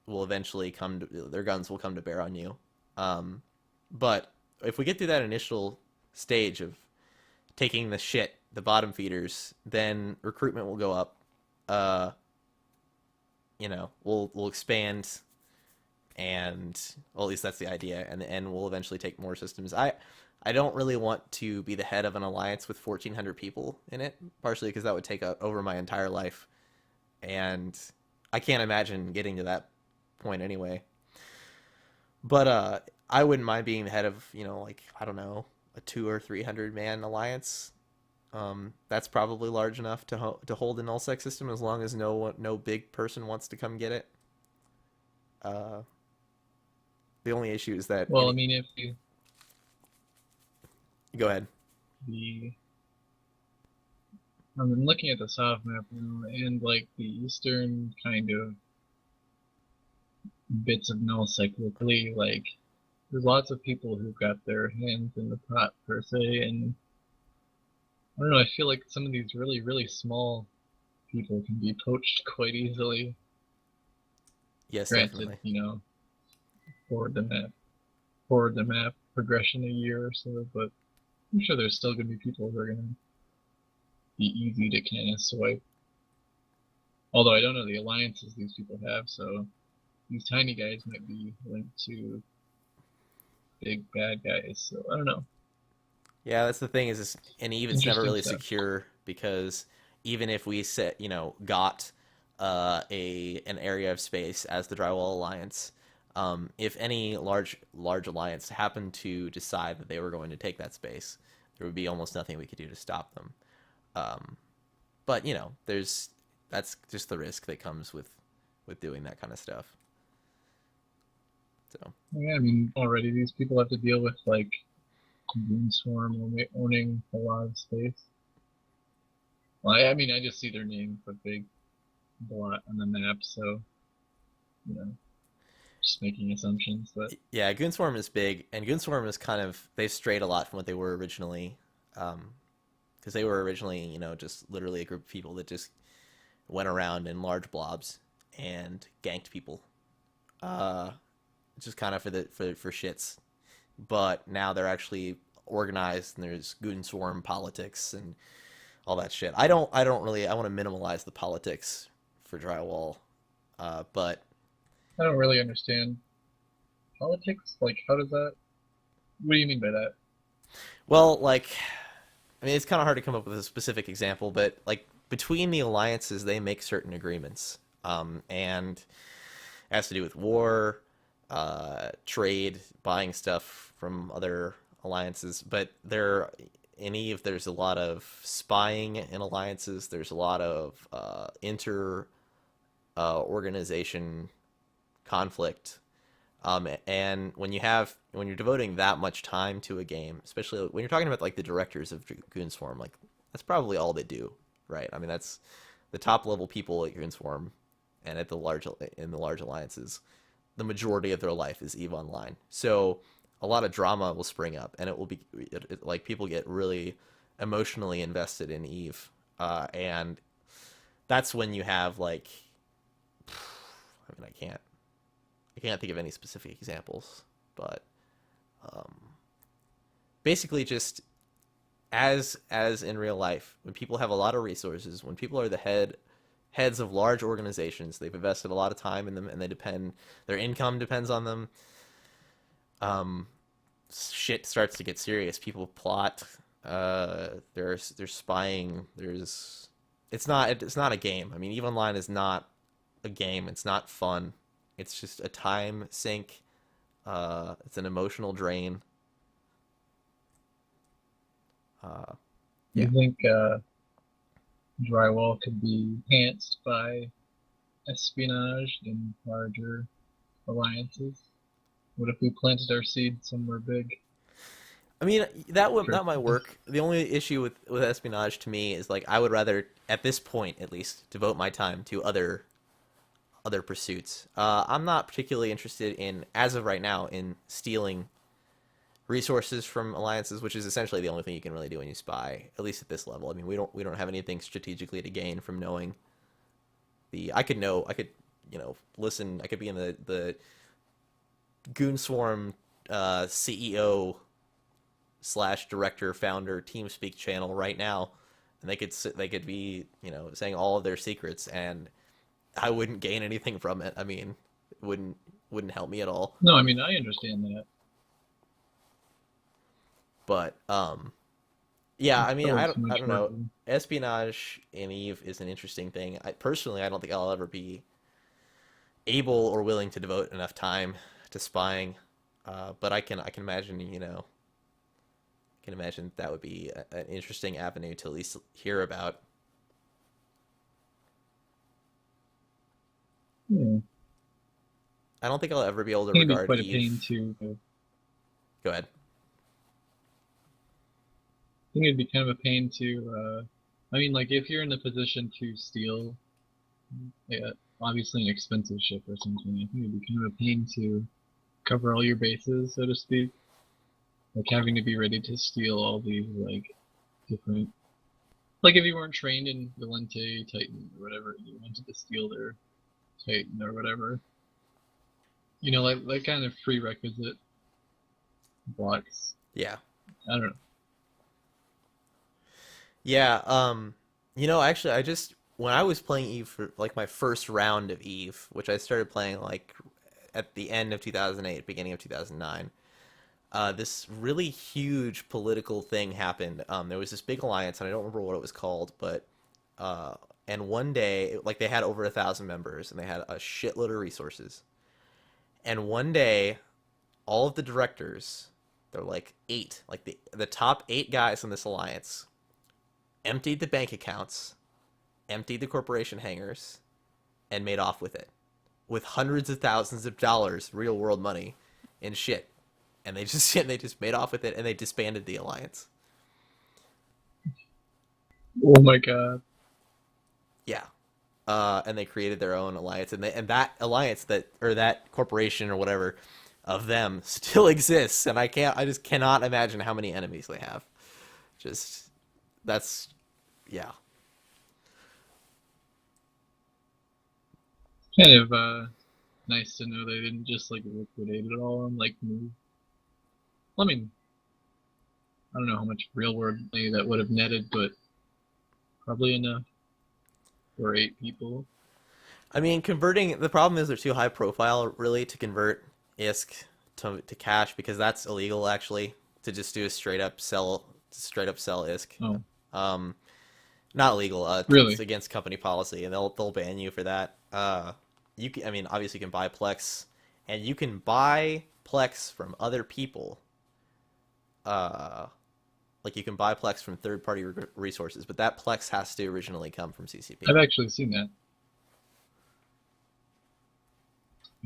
will eventually come to their guns will come to bear on you. But if we get through that initial stage of taking the bottom feeders, then recruitment will go up. Uh, we'll expand, and well, at least that's the idea, and we'll eventually take more systems. I don't really want to be the head of an alliance with 1,400 people in it, partially because that would take over my entire life, and I can't imagine getting to that point anyway. But I wouldn't mind being the head of like I don't know, a 200 or 300 man alliance. That's probably large enough to hold a nullsec system as long as no big person wants to come get it. Uh, the only issue is that well, I mean, if you go ahead. the I'm looking at the soft map now, and like the eastern kind of bits of nullsec locally, like there's lots of people who've got their hands in the pot per se, and I don't know. I feel like some of these really, really small people can be poached quite easily. Yes, Granted, definitely. forward the map progression a year or so, but I'm sure there's still gonna be people who are gonna be easy to kind of swipe. Although I don't know the alliances these people have, so these tiny guys might be linked to big bad guys. So I don't know. Yeah, that's the thing is, and Even's never Interesting really stuff. secure because even if we got an area of space as the Drywall Alliance, if any large alliance happened to decide that they were going to take that space, there would be almost nothing we could do to stop them. Um, but you know, that's just the risk that comes with doing that kind of stuff. So Yeah, I mean, already these people have to deal with like Moonswarm owning a lot of space. Well, I mean, I just see their name for big blot on the map, so you know, just making assumptions. But yeah, Goonswarm is big, and Goonswarm is kind of they've strayed a lot from what they were originally, because they were originally just literally a group of people that just went around in large blobs and ganked people, uh, just kind of for shits. But now they're actually organized, and there's Goonswarm politics and all that shit. I don't really I want to minimalize the politics for drywall, but I don't really understand politics. Like, how does that? What do you mean by that? well, like I mean, it's kind of hard to come up with a specific example, but like between the alliances, they make certain agreements, and it has to do with war, trade, buying stuff from other alliances. But there, in Eve, there's a lot of spying in alliances. There's a lot of inter organization conflict. And when you're devoting that much time to a game, especially when you're talking about like the directors of Goonswarm, like that's probably all they do, right? I mean, that's the top level people at Goonswarm and at the large alliances. The majority of their life is Eve Online, so a lot of drama will spring up, and it will be like people get really emotionally invested in Eve, and that's when you have like, I mean, I can't think of any specific examples, but um, basically just as in real life, when people have a lot of resources, when people are the heads of large organizations, they've invested a lot of time in them, and their income depends on them. Um, Shit starts to get serious. People plot. There's spying. It's not a game. I mean, EVE Online is not a game. It's not fun. It's just a time sink. It's an emotional drain. Uh, You yeah. think drywall could be enhanced by espionage in larger alliances? What if we planted our seed somewhere big? I mean, Sure. that might work. The only issue with espionage to me is like I would rather, at this point at least, devote my time to other pursuits. I'm not particularly interested in, as of right now, in stealing resources from alliances, which is essentially the only thing you can really do when you spy, at least at this level. I mean, we don't have anything strategically to gain from knowing the. I could listen. I could be in the Goonswarm CEO slash director founder TeamSpeak channel right now, and they could be saying all of their secrets, and I wouldn't gain anything from it. I mean, it wouldn't help me at all. No, I mean I understand that. But yeah, It's I mean, still I too don't I much don't work. know. Espionage in Eve is an interesting thing. I don't think I'll ever be able or willing to devote enough time to spying. But I can imagine can imagine that would be an interesting avenue to at least hear about. Yeah. I don't think I'll ever be able I to think it'd be regard quite a pain Eve. to. Go ahead. I think it'd be kind of a pain to. I mean, like if you're in the position to steal, yeah, obviously an expensive ship or something, I think it'd be kind of a pain to cover all your bases, so to speak. Like having to be ready to steal all these like different. Like if you weren't trained in Valente, Titan, or whatever, you wanted to steal their Titan or whatever. You know, like kind of prerequisite blocks. Yeah. I don't know. Yeah. Actually, I just when I was playing Eve for like my first round of Eve, which I started playing like at the end of 2008, beginning of 2009. This really huge political thing happened. There was this big alliance, and I don't remember what it was called, but uh, and one day, like they had over 1,000 members, and they had a shitload of resources. And one day, all of the directors, they're like eight, like the top eight guys in this alliance, emptied the bank accounts, emptied the corporation hangars, and made off with hundreds of thousands of dollars, real world money, in shit. And they just and they just made off with it, and they disbanded the alliance. Oh my god. Yeah. And they created their own alliance, and that alliance that corporation or whatever of them still exists, and I just cannot imagine how many enemies they have. Just that's yeah. Kind of nice to know they didn't just like liquidate it all and like move. I mean, I don't know how much real world money that would have netted, but probably enough for 8 people. I mean, converting the problem is they're too high profile really to convert ISK to cash because that's illegal actually to just do a straight up sell ISK. Oh, Um, not illegal. It's really? against company policy, and they'll ban you for that. I mean, obviously you can buy Plex, and you can buy Plex from other people. Uh, like you can buy Plex from third party resources, but that Plex has to originally come from CCP. I've actually seen that.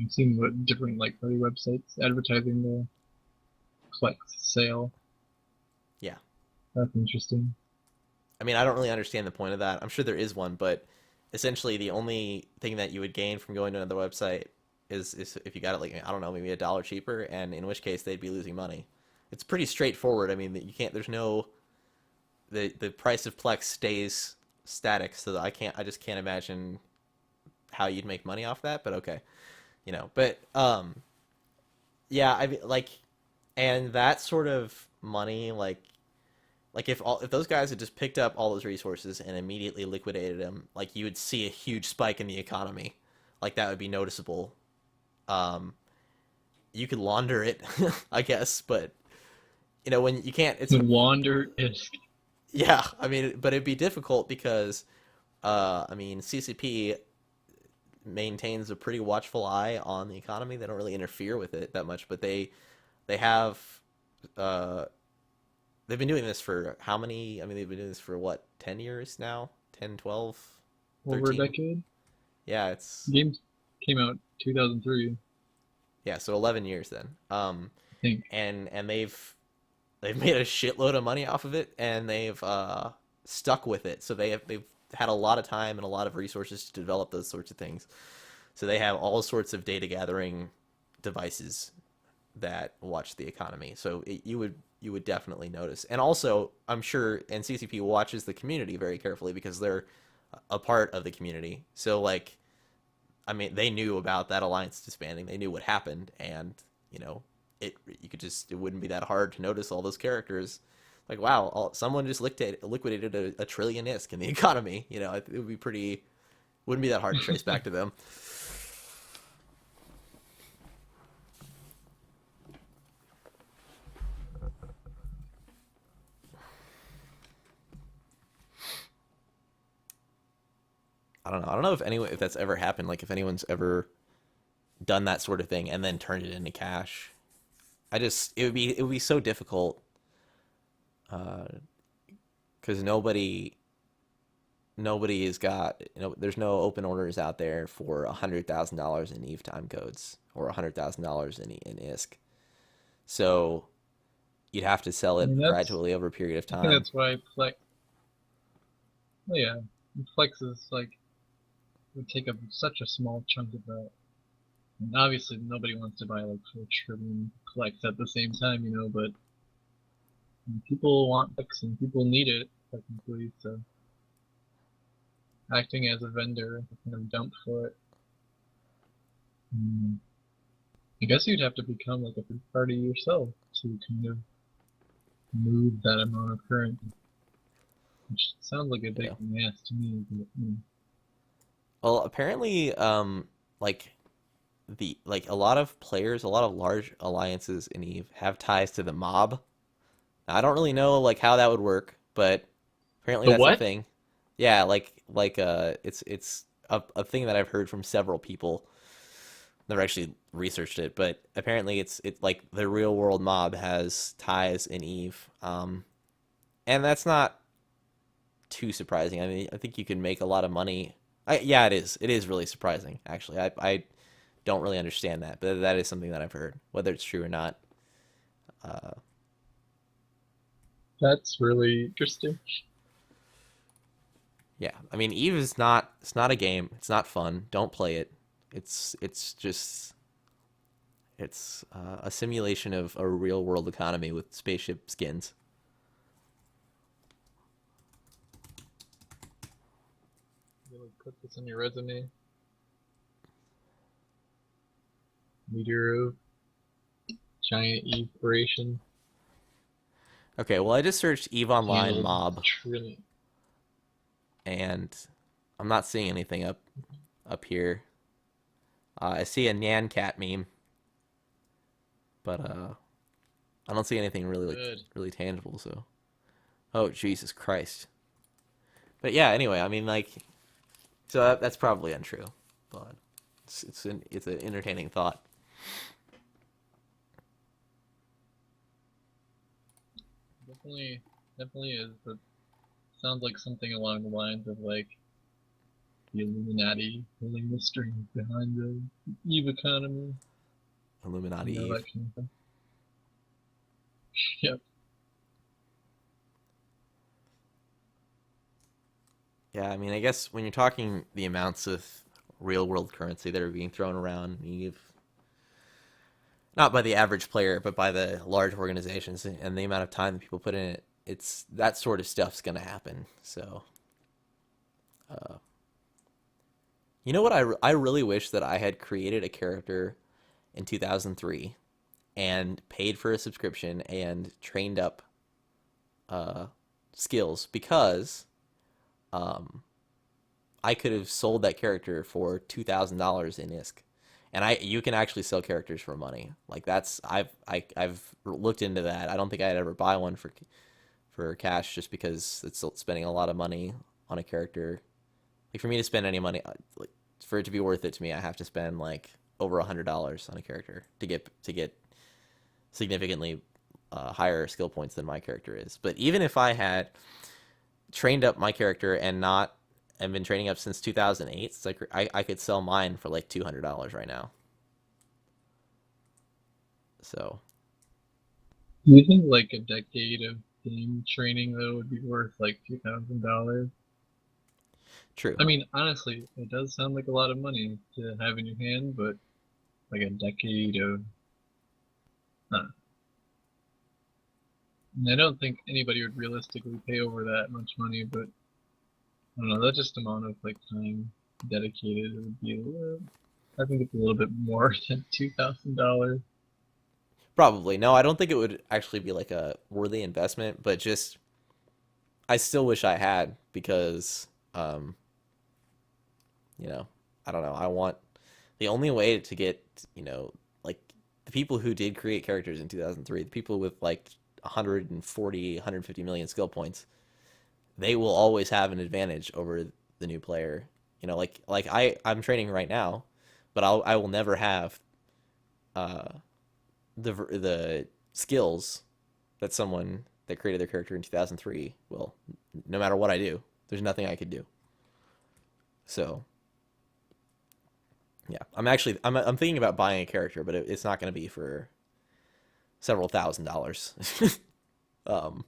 I've seen what different like party websites advertising the Flex sale. Yeah. That's interesting. I mean, I don't really understand the point of that. I'm sure there is one, but essentially the only thing that you would gain from going to another website is if you got it like I don't know, maybe $1 cheaper, and in which case they'd be losing money. It's pretty straightforward. I mean, you can't. There's no the price of Plex stays static, so I just can't imagine how you'd make money off that. But okay, But yeah, I mean, like, and that sort of money, like if those guys had just picked up all those resources and immediately liquidated them, like you would see a huge spike in the economy, like that would be noticeable. Um, you could launder it, I guess, but when you can't, it's The Wander is yeah. I mean, but it'd be difficult because, I mean, CCP maintains a pretty watchful eye on the economy. They don't really interfere with it that much, but they have uh, they've been doing this for how many? I mean, they've been doing this for what, 10 years now? 10, 12, over a 13? decade. Yeah, it's Games came out 2003, yeah, so 11 years then. I think. And they've made a shitload of money off of it, and they've stuck with it. So they've had a lot of time and a lot of resources to develop those sorts of things. So they have all sorts of data gathering devices that watch the economy. So you would definitely notice. And also, I'm sure, and CCP watches the community very carefully because they're a part of the community. So like, I mean, they knew about that alliance disbanding. They knew what happened, and it wouldn't be that hard to notice all those characters. Like, wow, someone just liquidated a trillion ISK in the economy. It would be pretty. Wouldn't be that hard to trace back to them. I don't know. I don't know if that's ever happened. Like if anyone's ever done that sort of thing and then turned it into cash. It would be so difficult because nobody has got there's no open orders out there for $100,000 in Eve time codes or $100,000 in ISK. So you'd have to sell I it mean, gradually over a period of I think time. that's why Flex. Oh yeah, Flex is like would take up such a small chunk of that. And obviously, nobody wants to buy like 4 trillion Flex at the same time, but people want Flex and people need it technically. So acting as a vendor, kind of dump for it. Mm, I guess you'd have to become like a third party yourself to kind of move that amount of current, which sounds like a big Yeah. mess to me. But, Well, apparently, like a lot of players, a lot of large alliances in Eve have ties to the mob. Now, I don't really know like how that would work, but apparently the that's a what? thing. Yeah, it's a thing that I've heard from several people. Never actually researched it, but apparently it's like the real world mob has ties in Eve. And that's not too surprising. I mean, I think you can make a lot of money. Yeah, it is. It is really surprising, actually. I don't really understand that, but that is something that I've heard. Whether it's true or not, uh, That's really interesting. yeah. I mean, Eve is not. It's not a game. It's not fun. Don't play it. It's just it's a simulation of a real world economy with spaceship skins. You like put this on your resume. Leader of giant Eve operation. Okay, well, I just searched Eve Online Handled mob, trillion. and I'm not seeing anything up here. I see a Nyan Cat meme, but I don't see anything Good. really tangible. So, oh Jesus Christ! But yeah, anyway, I mean, like, so that's probably untrue, but it's an entertaining thought. Definitely is. But sounds like something along the lines of like the Illuminati pulling the strings behind the Eve economy. Illuminati That Eve. kind of thing. Yep. Yeah, I mean, I guess when you're talking the amounts of real world currency that are being thrown around, Eve, not by the average player, but by the large organizations and the amount of time that people put in it, it's that sort of stuff's gonna happen. So, uh, you know what? I really wish that I had created a character in 2003 and paid for a subscription and trained up uh, skills because um, I could have sold that character for $2,000 in ISK. And you can actually sell characters for money. Like that's I've looked into that. I don't think I'd ever buy one for cash just because it's spending a lot of money on a character. Like for me to spend any money, like for it to be worth it to me, I have to spend like over $100 on a character to get significantly higher skill points than my character is. But even if I had trained up my character and been training up since 2008, it's like I could sell mine for like $200 right now. So Do you think like a decade of game training though would be worth like $2,000? true. I mean, honestly, it does sound like a lot of money to have in your hand, but like a decade of, huh. And I don't think anybody would realistically pay over that much money, but I don't know, that just amount of like time dedicated would be a little, I think it's a little bit more than $2,000. Probably. No, I don't think it would actually be like a worthy investment, but just I still wish I had because you know, I don't know. I want the only way to get, like the people who did create characters in 2003, the people with like 140, 150 million skill points, they will always have an advantage over the new player. Like I'm training right now, but I will never have uh the skills that someone that created their character in 2003 will. No matter what I do, there's nothing I could do. So yeah, I'm thinking about buying a character, but it's not going to be for several $1,000s. um,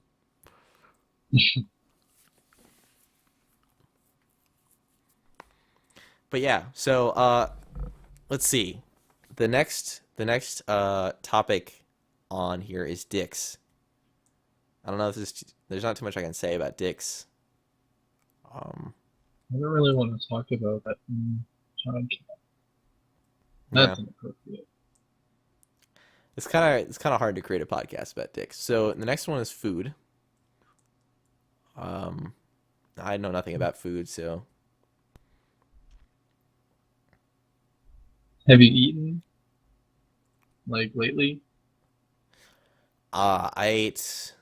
but yeah, so let's see. The next topic on here is dicks. I don't know if there's not too much I can say about dicks. Um, I don't really want to talk about that in podcast. yeah, That's inappropriate. it's kind of hard to create a podcast about dicks. So the next one is food. Um, I know nothing about food, so Have you eaten like lately? I ate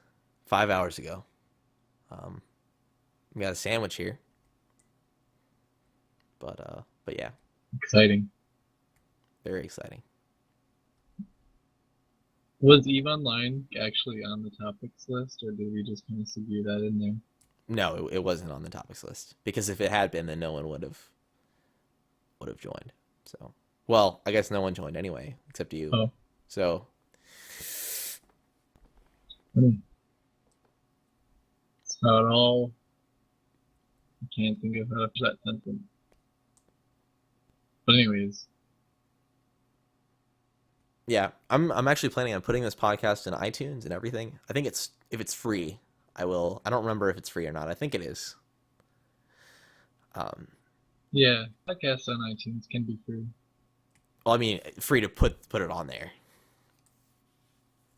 5 hours ago. Um, we got a sandwich here, but yeah, Exciting. very exciting. Was EVE Online actually on the topics list, or did we just kind of severe that in there? No, it wasn't on the topics list because if it had been, then no one would have joined. So, well, I guess no one joined anyway except you. Oh, So, I mean, it's not all. I can't think of how to that sentence. But anyways, yeah, I'm actually planning on putting this podcast in iTunes and everything. I think it's if it's free, I will. I don't remember if it's free or not. I think it is. Um, yeah, podcasts on iTunes can be free. well, I mean, free to put it on there.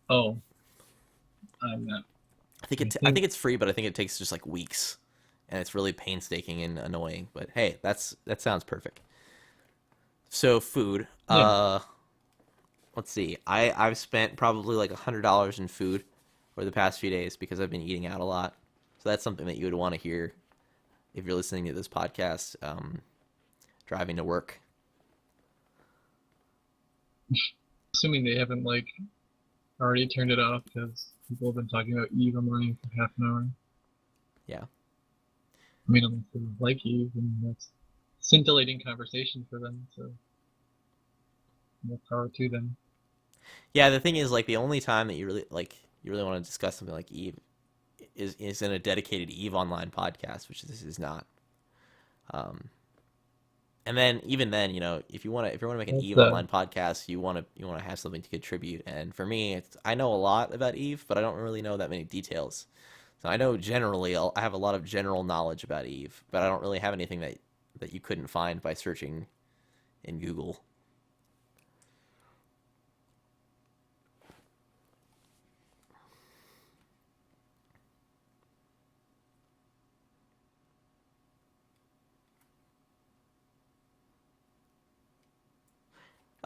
Oh, I'm not. I I think think it's free, but I think it takes just like weeks, and it's really painstaking and annoying. But hey, that sounds perfect. So food. yeah. Let's see. I've spent probably like $100 in food over the past few days because I've been eating out a lot. So that's something that you would want to hear if you're listening to this podcast, driving to work. Assuming they haven't like already turned it off because people have been talking about Eve online for half an hour. Yeah. I mean, unless they like Eve, and that's scintillating conversation for them. So more power to them. Yeah, the thing is, like, the only time that you really want to discuss something like Eve is in a dedicated Eve Online podcast, which this is not. Um, and then even then, if you want to make an That's Eve Online podcast, you want to have something to contribute. And for me, I know a lot about Eve, but I don't really know that many details. So I know generally, I have a lot of general knowledge about Eve, but I don't really have anything that you couldn't find by searching in Google.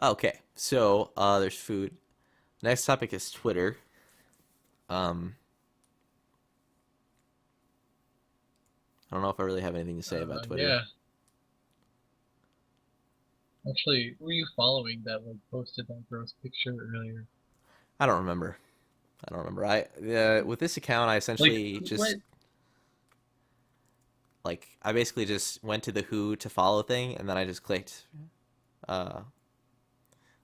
Okay, so there's food. Next topic is Twitter. Um, I don't know if I really have anything to say about Twitter. Yeah. Actually, who were you following that like posted that gross picture earlier? I don't remember. I don't remember. With this account, I Like essentially what? just I basically just went to the Who to follow thing, and then I just clicked. Uh,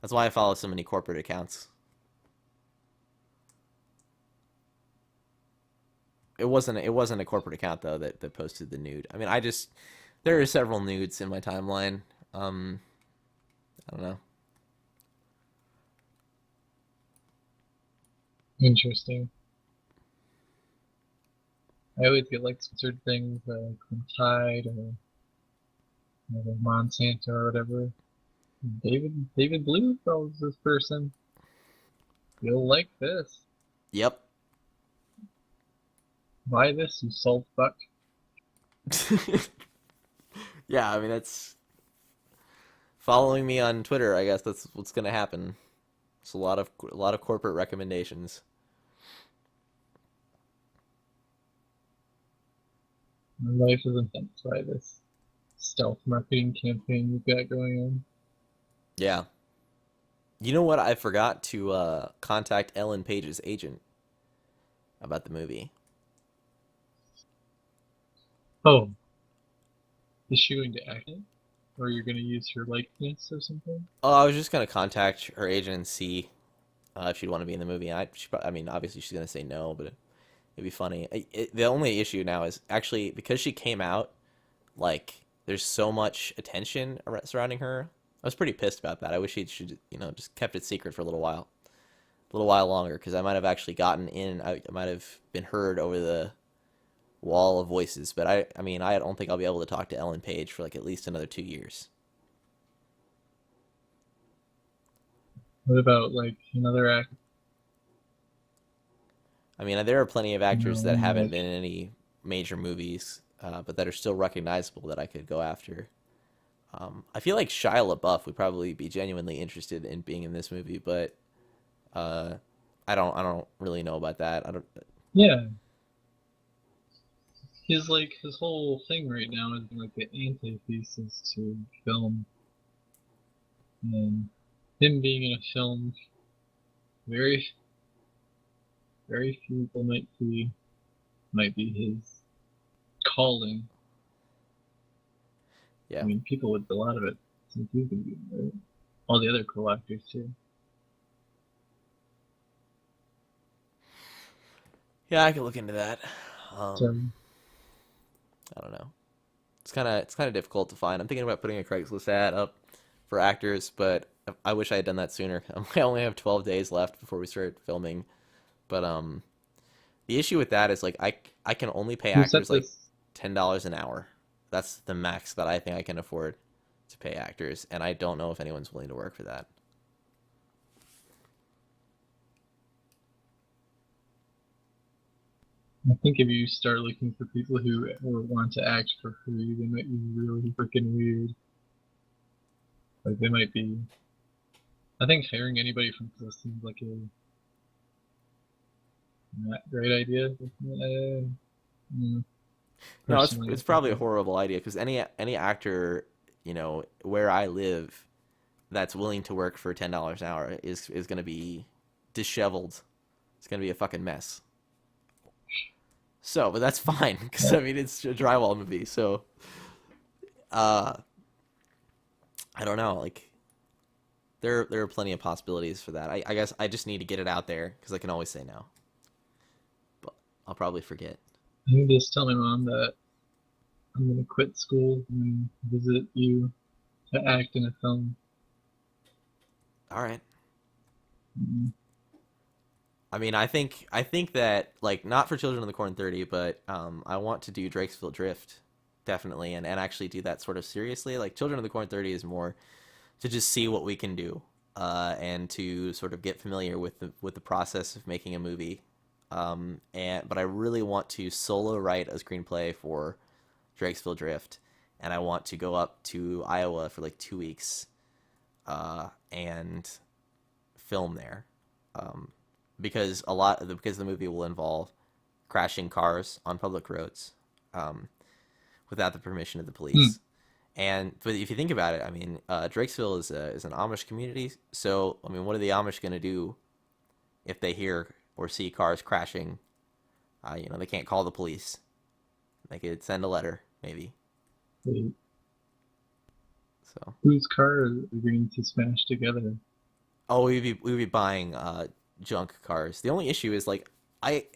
that's why I follow so many corporate accounts. It wasn't a corporate account though that posted the nude. I mean, there are several nudes in my timeline. I don't know. Interesting. I always get like censored things like from Tide or Monsanto or whatever. David Blue follows this person. You'll like this. Yep. Buy this, you salt buck. Yeah, I mean that's following me on Twitter. I guess that's what's gonna happen. It's a lot of corporate recommendations. My life is enhanced by this stealth marketing campaign you've got going on. Yeah. You know what? I forgot to contact Ellen Page's agent about the movie. Oh, is she going to act it? Or you're going to use her likeness or something? Oh, I was just gonna contact her agent and see if she'd want to be in the movie. I mean, obviously she's gonna say no, but it'd be funny. The only issue now is actually because she came out, there's so much attention surrounding her. I was pretty pissed about that. I wish she should, just kept it secret for a little while longer, because I might have actually gotten in. I might have been heard over the wall of voices. But I mean, I don't think I'll be able to talk to Ellen Page for like at least another 2 years. What about like another act? I mean, there are plenty of actors that haven't Like been in any major movies, but that are still recognizable that I could go after. I feel like Shia LaBeouf would probably be genuinely interested in being in this movie, but uh, I don't really know about that. I don't. yeah, his whole thing right now is like the antithesis to film, and him being in a film, very very few people might see might be his calling. Yeah. I mean, people with a lot of it since you've been doing it. All the other cool actors too. Yeah, I could look into that. So I don't know. It's kind of difficult to find. I'm thinking about putting a Craigslist ad up for actors, but I wish I had done that sooner. I only have 12 days left before we start filming. But the issue with that is like I can only pay who set actors like this? $10 an hour. That's the max that I think I can afford to pay actors, and I don't know if anyone's willing to work for that. I think if you start looking for people who want to act for free, they might be really freaking weird. Like they might be. I think hiring anybody from this seems like a not great idea. No, it's Personally, I it's think probably a horrible idea because any actor, where I live, that's willing to work for $10 an hour is going to be disheveled. It's going to be a fucking mess. So, but that's fine because I mean it's a drywall movie. So, uh, I don't know. Like there are plenty of possibilities for that. I guess I just need to get it out there because I can always say no, but I'll probably forget. I can just tell my mom that I'm gonna quit school and visit you to act in a film. All right. Mm, I mean, I think that like not for Children of the Corn 30, but I want to do Drakesville Drift definitely, and actually do that sort of seriously. Like Children of the Corn 30 is more to just see what we can do, and to sort of get familiar with the process of making a movie. But I really want to solo write a screenplay for Drakesville Drift, and I want to go up to Iowa for like 2 weeks, and film there, um, because the movie will involve crashing cars on public roads, um, without the permission of the mm, police. But if you think about it, I mean, Drakesville is an Amish community. So I mean, what are the Amish going to do if they hear or see cars crashing? They can't call the police. They could send a letter, maybe. wait, So, whose car are we going to smash together? oh, we'd be buying junk cars. The only issue is like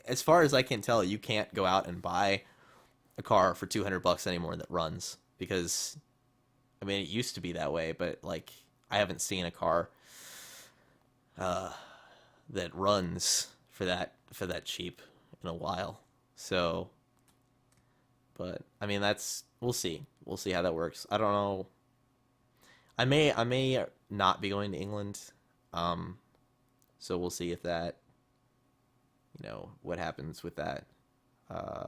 as far as I can tell, you can't go out and buy a car for $200 anymore that runs because I mean it used to be that way, but like I haven't seen a car uh, that runs for that cheap in a while. So, but I mean that's we'll see how that works. I don't know. I may not be going to England, um, so we'll see if that what happens with that. Uh,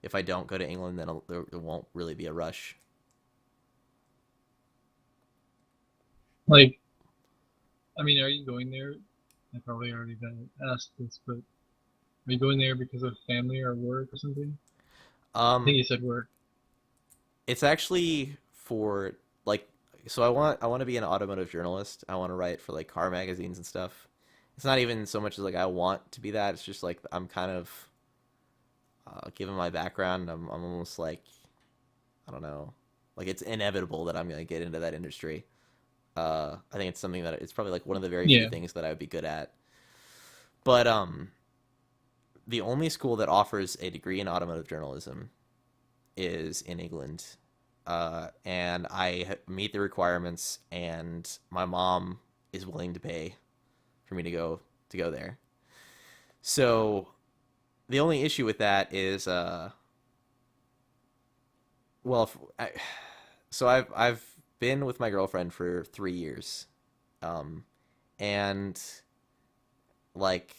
if I don't go to England, then there won't really be a rush. Like, I mean, are you going there? I probably already got asked this, but are you going there because of family or work or something? I Um, think you said work. it's actually for like so I want to be an automotive journalist. I want to write for like car magazines and stuff. It's not even so much as like I want to be that. It's just like I'm kind of given my background, I'm almost like I don't know, like it's inevitable that I'm gonna get into that industry. I think it's something that it's probably like one of the very few Yeah. things that I would be good at. But the only school that offers a degree in automotive journalism is in England, and I meet the requirements, and my mom is willing to pay for me to go there. So the only issue with that is, well, so I've been with my girlfriend for 3 years, um, and like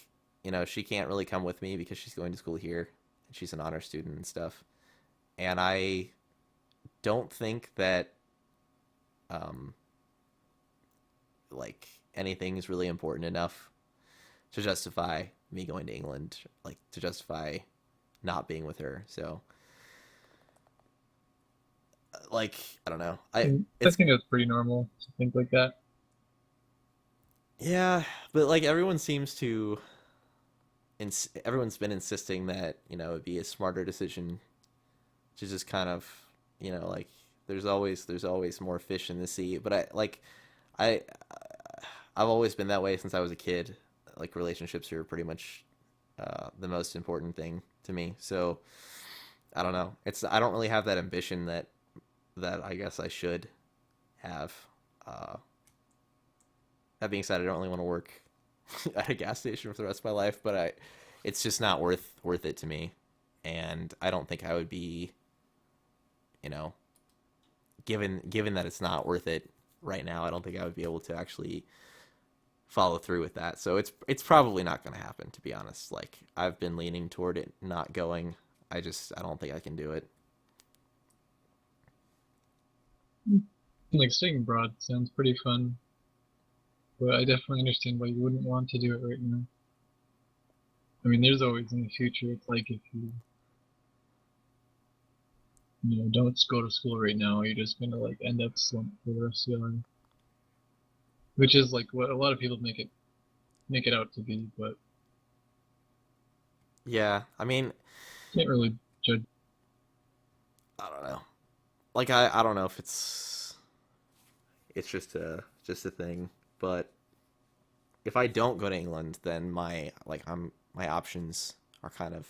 she can't really come with me because she's going to school here, and she's an honor student and stuff, and I don't think that um, like anything is really important enough to justify me going to England, like to justify not being with her. So, like, I don't know. I It's think that's pretty normal to think like that. yeah, but like everyone seems to, everyone's been insisting that it'd be a smarter decision to just kind of, like there's always more fish in the sea. But I I've always been that way since I was a kid. Like relationships are pretty much the most important thing to me. So I don't know. I don't really have that ambition that I guess I should have. Uh, that being said, I don't really want to work at a gas station for the rest of my life, but it's just not worth it to me, and I don't think I would be, you know, given that it's not worth it right now. I don't think I would be able to actually follow through with that. So it's probably not going to happen, to be honest. Like I've been leaning toward it not going. I don't think I can do it. Like studying abroad sounds pretty fun, but I definitely understand why you wouldn't want to do it right now. I mean, there's always in the future. It's like if you don't go to school right now, you're just gonna like end up slumped for the rest of your life, which is like what a lot of people make it out to be, but Yeah, I mean, can't really judge. I don't know. Like I don't know if it's just a thing, but if I don't go to England, then my options are kind of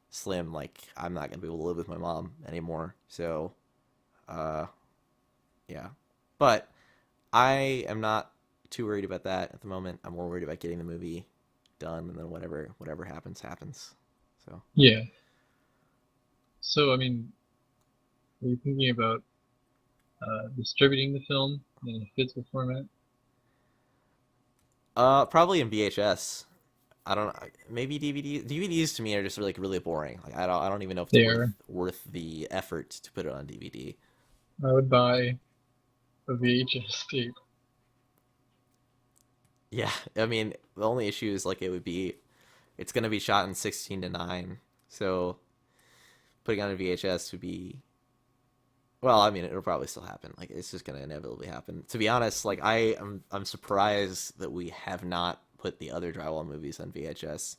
slim. Like I'm not gonna be able to live with my mom anymore. So, uh, yeah. But I am not too worried about that at the moment. I'm more worried about getting the movie done, and then whatever happens happens. So Yeah. So I mean, are you thinking about distributing the film in a physical format? probably in VHS. I don't know. Maybe DVD. DVDs to me are just really boring. Like I don't even know if it's worth There, worth the effort to put it on DVD. I would buy a VHS tape. Yeah, I mean the only issue is like it's gonna be shot in 16:9, so putting on a VHS would be, well, I mean it'll probably still happen. Like it's just gonna inevitably happen. To be honest, like I'm surprised that we have not put the other drywall movies on VHS.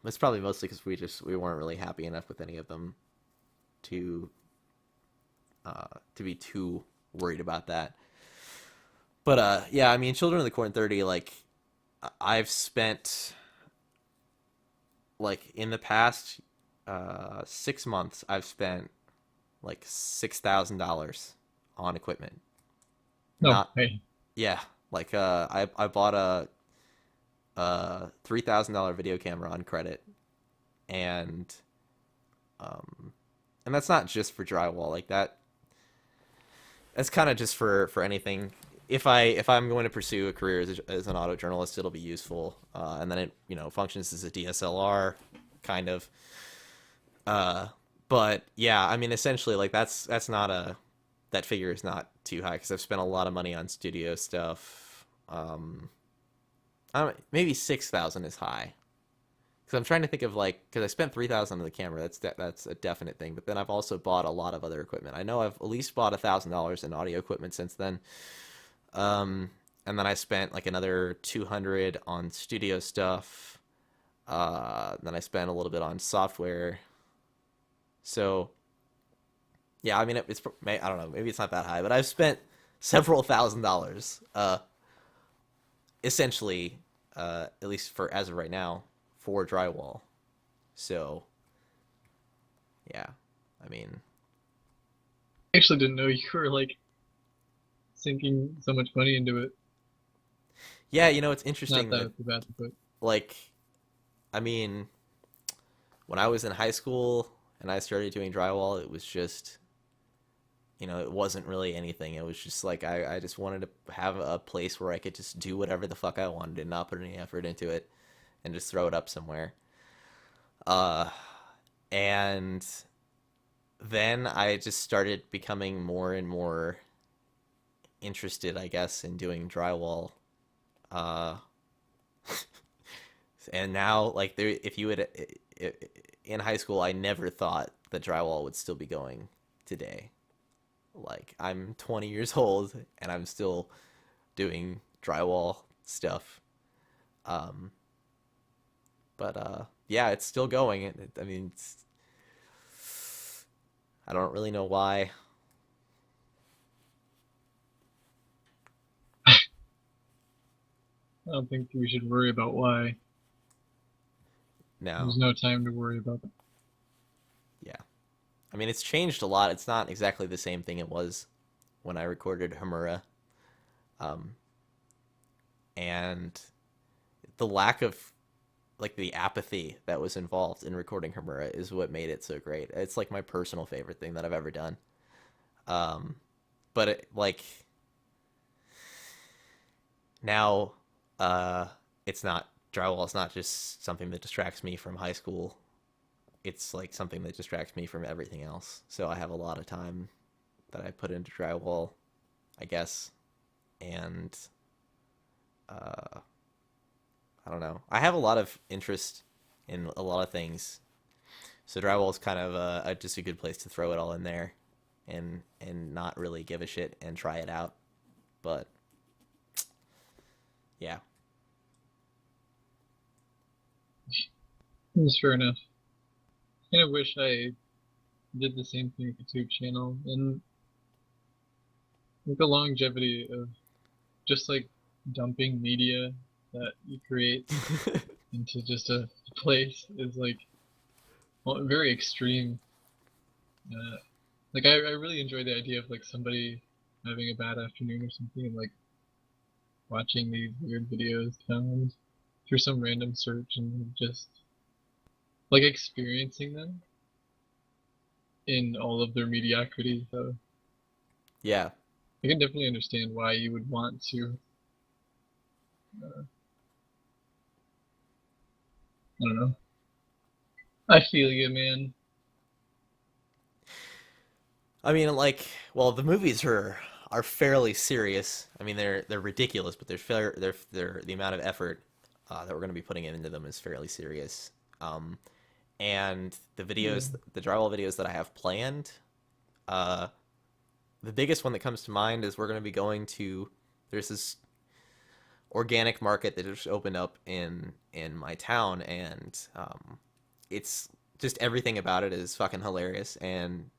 It's probably mostly because we weren't really happy enough with any of them to to be too worried about that. But yeah, I mean, Children of the Corn 30, like I've spent like in the past 6 months, I've spent like $6,000 on equipment. No, Not hey, Yeah, like I bought a $3,000 video camera on credit, and um and that's not just for drywall. Like that's kind of just for anything. If I'm going to pursue a career as an auto journalist, it'll be useful, and then it functions as a DSLR, kind of. Uh, but yeah, I mean, essentially, like that's not that figure is not too high because I've spent a lot of money on studio stuff. I don't, maybe 6,000 is high because I'm trying to think of like because I spent 3,000 on the camera. That's a definite thing. But then I've also bought a lot of other equipment. I know I've at least bought $1,000 in audio equipment since then. And then I spent like another 200 on studio stuff. Then I spent a little bit on software. So yeah, I mean I don't know, maybe it's not that high, but I've spent several $1,000s, essentially, at least for as of right now, for drywall. So yeah, I mean, I actually didn't know you were like sinking so much money into it. yeah, it's Not interesting that that it's bad to put. like, I mean, when I was in high school and I started doing drywall, it was just, it wasn't really anything. It was just like I just wanted to have a place where I could just do whatever the fuck I wanted and not put any effort into it and just throw it up somewhere. Uh, and then I just started becoming more and more interested, I guess, in doing drywall. Uh, and now, like, if you would, in high school, I never thought that drywall would still be going today. Like, I'm 20 years old and I'm still doing drywall stuff. Um, but yeah, it's still going. I mean, I don't really know why. I don't think we should worry about why. No. There's no time to worry about that. Yeah. I mean, it's changed a lot. It's not exactly the same thing it was when I recorded Hamura. Um, and the lack of like the apathy that was involved in recording Hamura is what made it so great. It's like my personal favorite thing that I've ever done. Um, but like now, it's not drywall. It's not just something that distracts me from high school. It's like something that distracts me from everything else. So I have a lot of time that I put into drywall, I guess, and uh, I don't know. I have a lot of interest in a lot of things, so drywall is kind of just a good place to throw it all in there, and not really give a shit and try it out. But yeah, It's fair enough. I kind of wish I did the same thing with the YouTube channel and like the longevity of just like dumping media that you create into just a place is like very extreme. Like I really enjoy the idea of like somebody having a bad afternoon or something and like watching these weird videos found through some random search and just like experiencing them in all of their mediocrity. So yeah. I can definitely understand why you would want to. I don't know. I feel you, man. I mean, like, well, the movies are fairly serious. I mean, they're ridiculous, but they're the amount of effort that we're going to be putting into them is fairly serious. Um, and Yeah. the drywall videos that I have planned, uh, the biggest one that comes to mind is we're going to be going to. There's this organic market that just opened up in my town, and it's just everything about it is fucking hilarious. And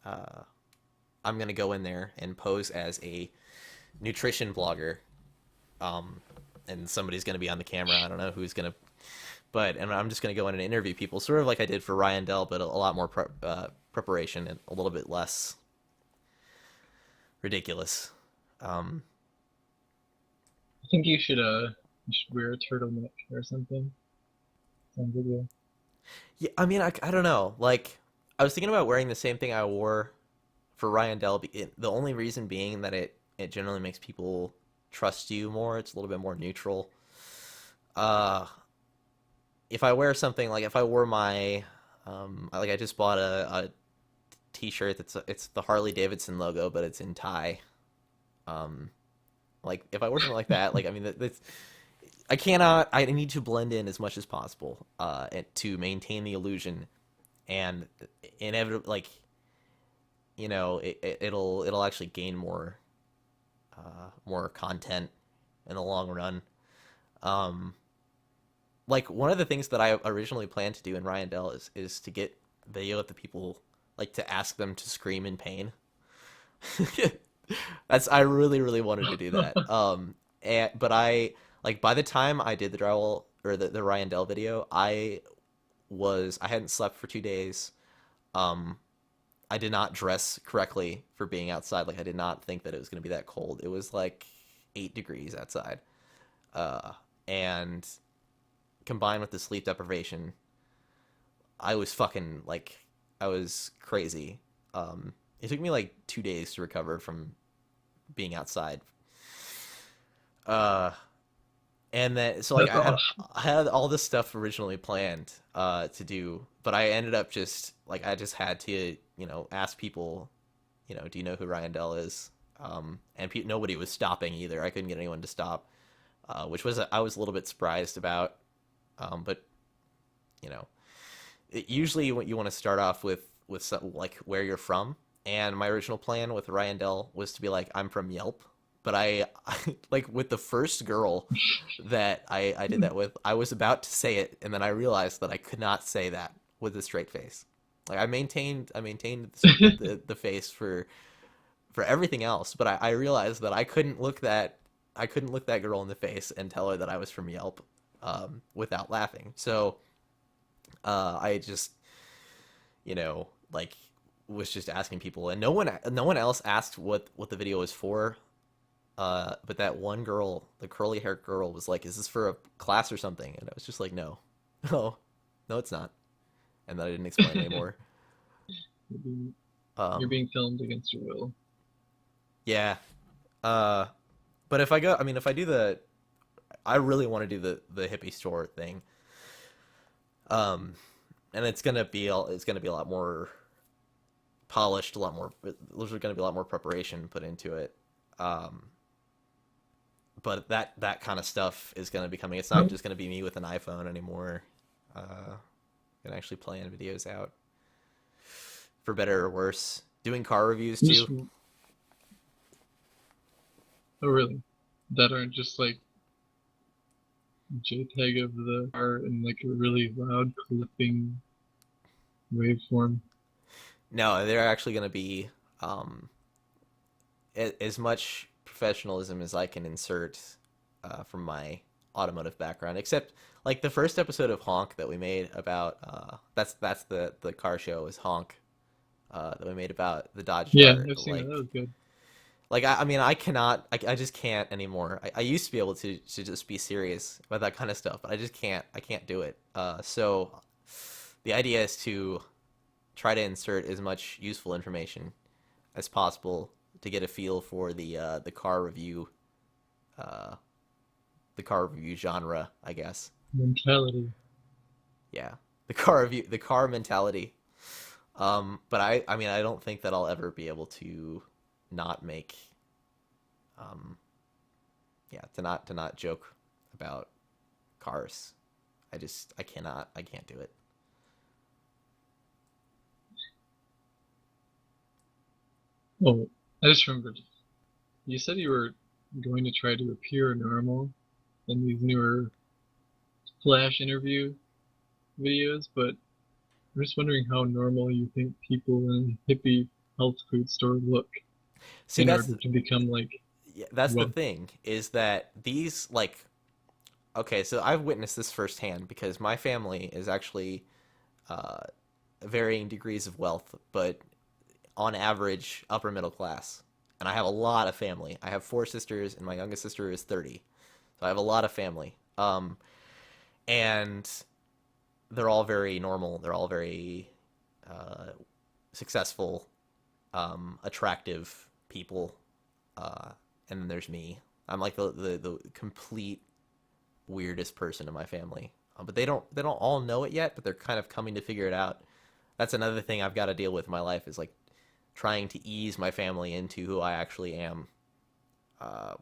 uh, I'm gonna go in there and pose as a nutrition blogger, um, and somebody's gonna be on the camera. I don't know who's gonna, and I'm just gonna go in and interview people, sort of like I did for Ryan Dell, but a lot more preparation and a little bit less ridiculous. Um, I think you should wear a turtleneck or something. Some video. yeah, I mean, I don't know. Like, I was thinking about wearing the same thing I wore for Ryan Dell. The only reason being that it generally makes people trust you more. It's a little bit more neutral. Uh, if I wear something like if I wore my like I just bought a t-shirt it's the Harley Davidson logo, but it's in tie. Um, like if I wore something like that, like I mean that's I cannot. I need to blend in as much as possible, to maintain the illusion, and inevitably, like it'll actually gain more content in the long run. Um, like one of the things that I originally planned to do in Ryan Dell is to get video of the people, like to ask them to scream in pain. I really really wanted to do that. But I like by the time I did the drywall or the Ryan Dell video, I hadn't slept for 2 days. Um, I did not dress correctly for being outside. Like I did not think that it was going to be that cold. It was like 8 degrees outside. And combined with the sleep deprivation, I was fucking like I was crazy. It took me like 2 days to recover from being outside. Uh, and then so like That's awesome. I had all this stuff originally planned to do, but I ended up just like I just had to ask people, do you know who Ryan Dell is? And nobody was stopping either. I couldn't get anyone to stop, which was I was a little bit surprised about. But you know, usually what you want to start off with some, like where you're from. And my original plan with Ryan Dell was to be like, I'm from Yelp. But I like with the first girl that I did that with, I was about to say it, and then I realized that I could not say that with a straight face. Like I maintained the face for everything else, but I realized that I couldn't look that girl in the face and tell her that I was from Yelp without laughing. So I just, like was just asking people, and no one else asked what the video was for. But that one girl, the curly haired girl, was like, "Is this for a class or something?" And I was just like, "No, no, no, it's not." And then I didn't explain anymore. You're being, you're Um, being filmed against your will. yeah. Uh, but if I go, I mean, if I do I really want to do the hippie store thing. Um, and it's gonna be a lot more polished, a lot more. There's going to be a lot more preparation put into it. Um, but that kind of stuff is going to be coming. It's not just going to be me with an iPhone anymore. Can actually plan videos out for better or worse. Doing car reviews Just, too. oh really? That aren't just like JPEG of the car in like a really loud clipping waveform. No, they're actually going to be um, as much professionalism as I can insert from my automotive background. Except like the first episode of Honk that we made about that's the car show is Honk that we made about the Dodge Yeah, Dart. I've seen that. That was good. Like I mean I cannot I just can't anymore. I used to be able to just be serious about that kind of stuff, but I can't do it. So the idea is to try to insert as much useful information as possible to get a feel for uh, the car review genre, I guess. Mentality. Yeah, the car mentality. But I mean, I don't think that I'll ever be able to not make, um, yeah, to not joke about cars. I can't do it. Oh, I just remembered. You said you were going to try to appear normal in these newer flash interview videos, but I'm just wondering how normal you think people in a hippie health food store look See, in order to become like, yeah, that's the well, thing is that these like okay, so I've witnessed this firsthand because my family is actually uh, varying degrees of wealth, but on average upper middle class. And I have a lot of family. I have four sisters, and my youngest sister is 30, so I have a lot of family. And they're all very normal. They're all very uh, successful, attractive people. And then there's me. I'm like the complete weirdest person in my family. But they don't all know it yet, but they're kind of coming to figure it out. That's another thing I've got to deal with in my life is like trying to ease my family into who I actually am,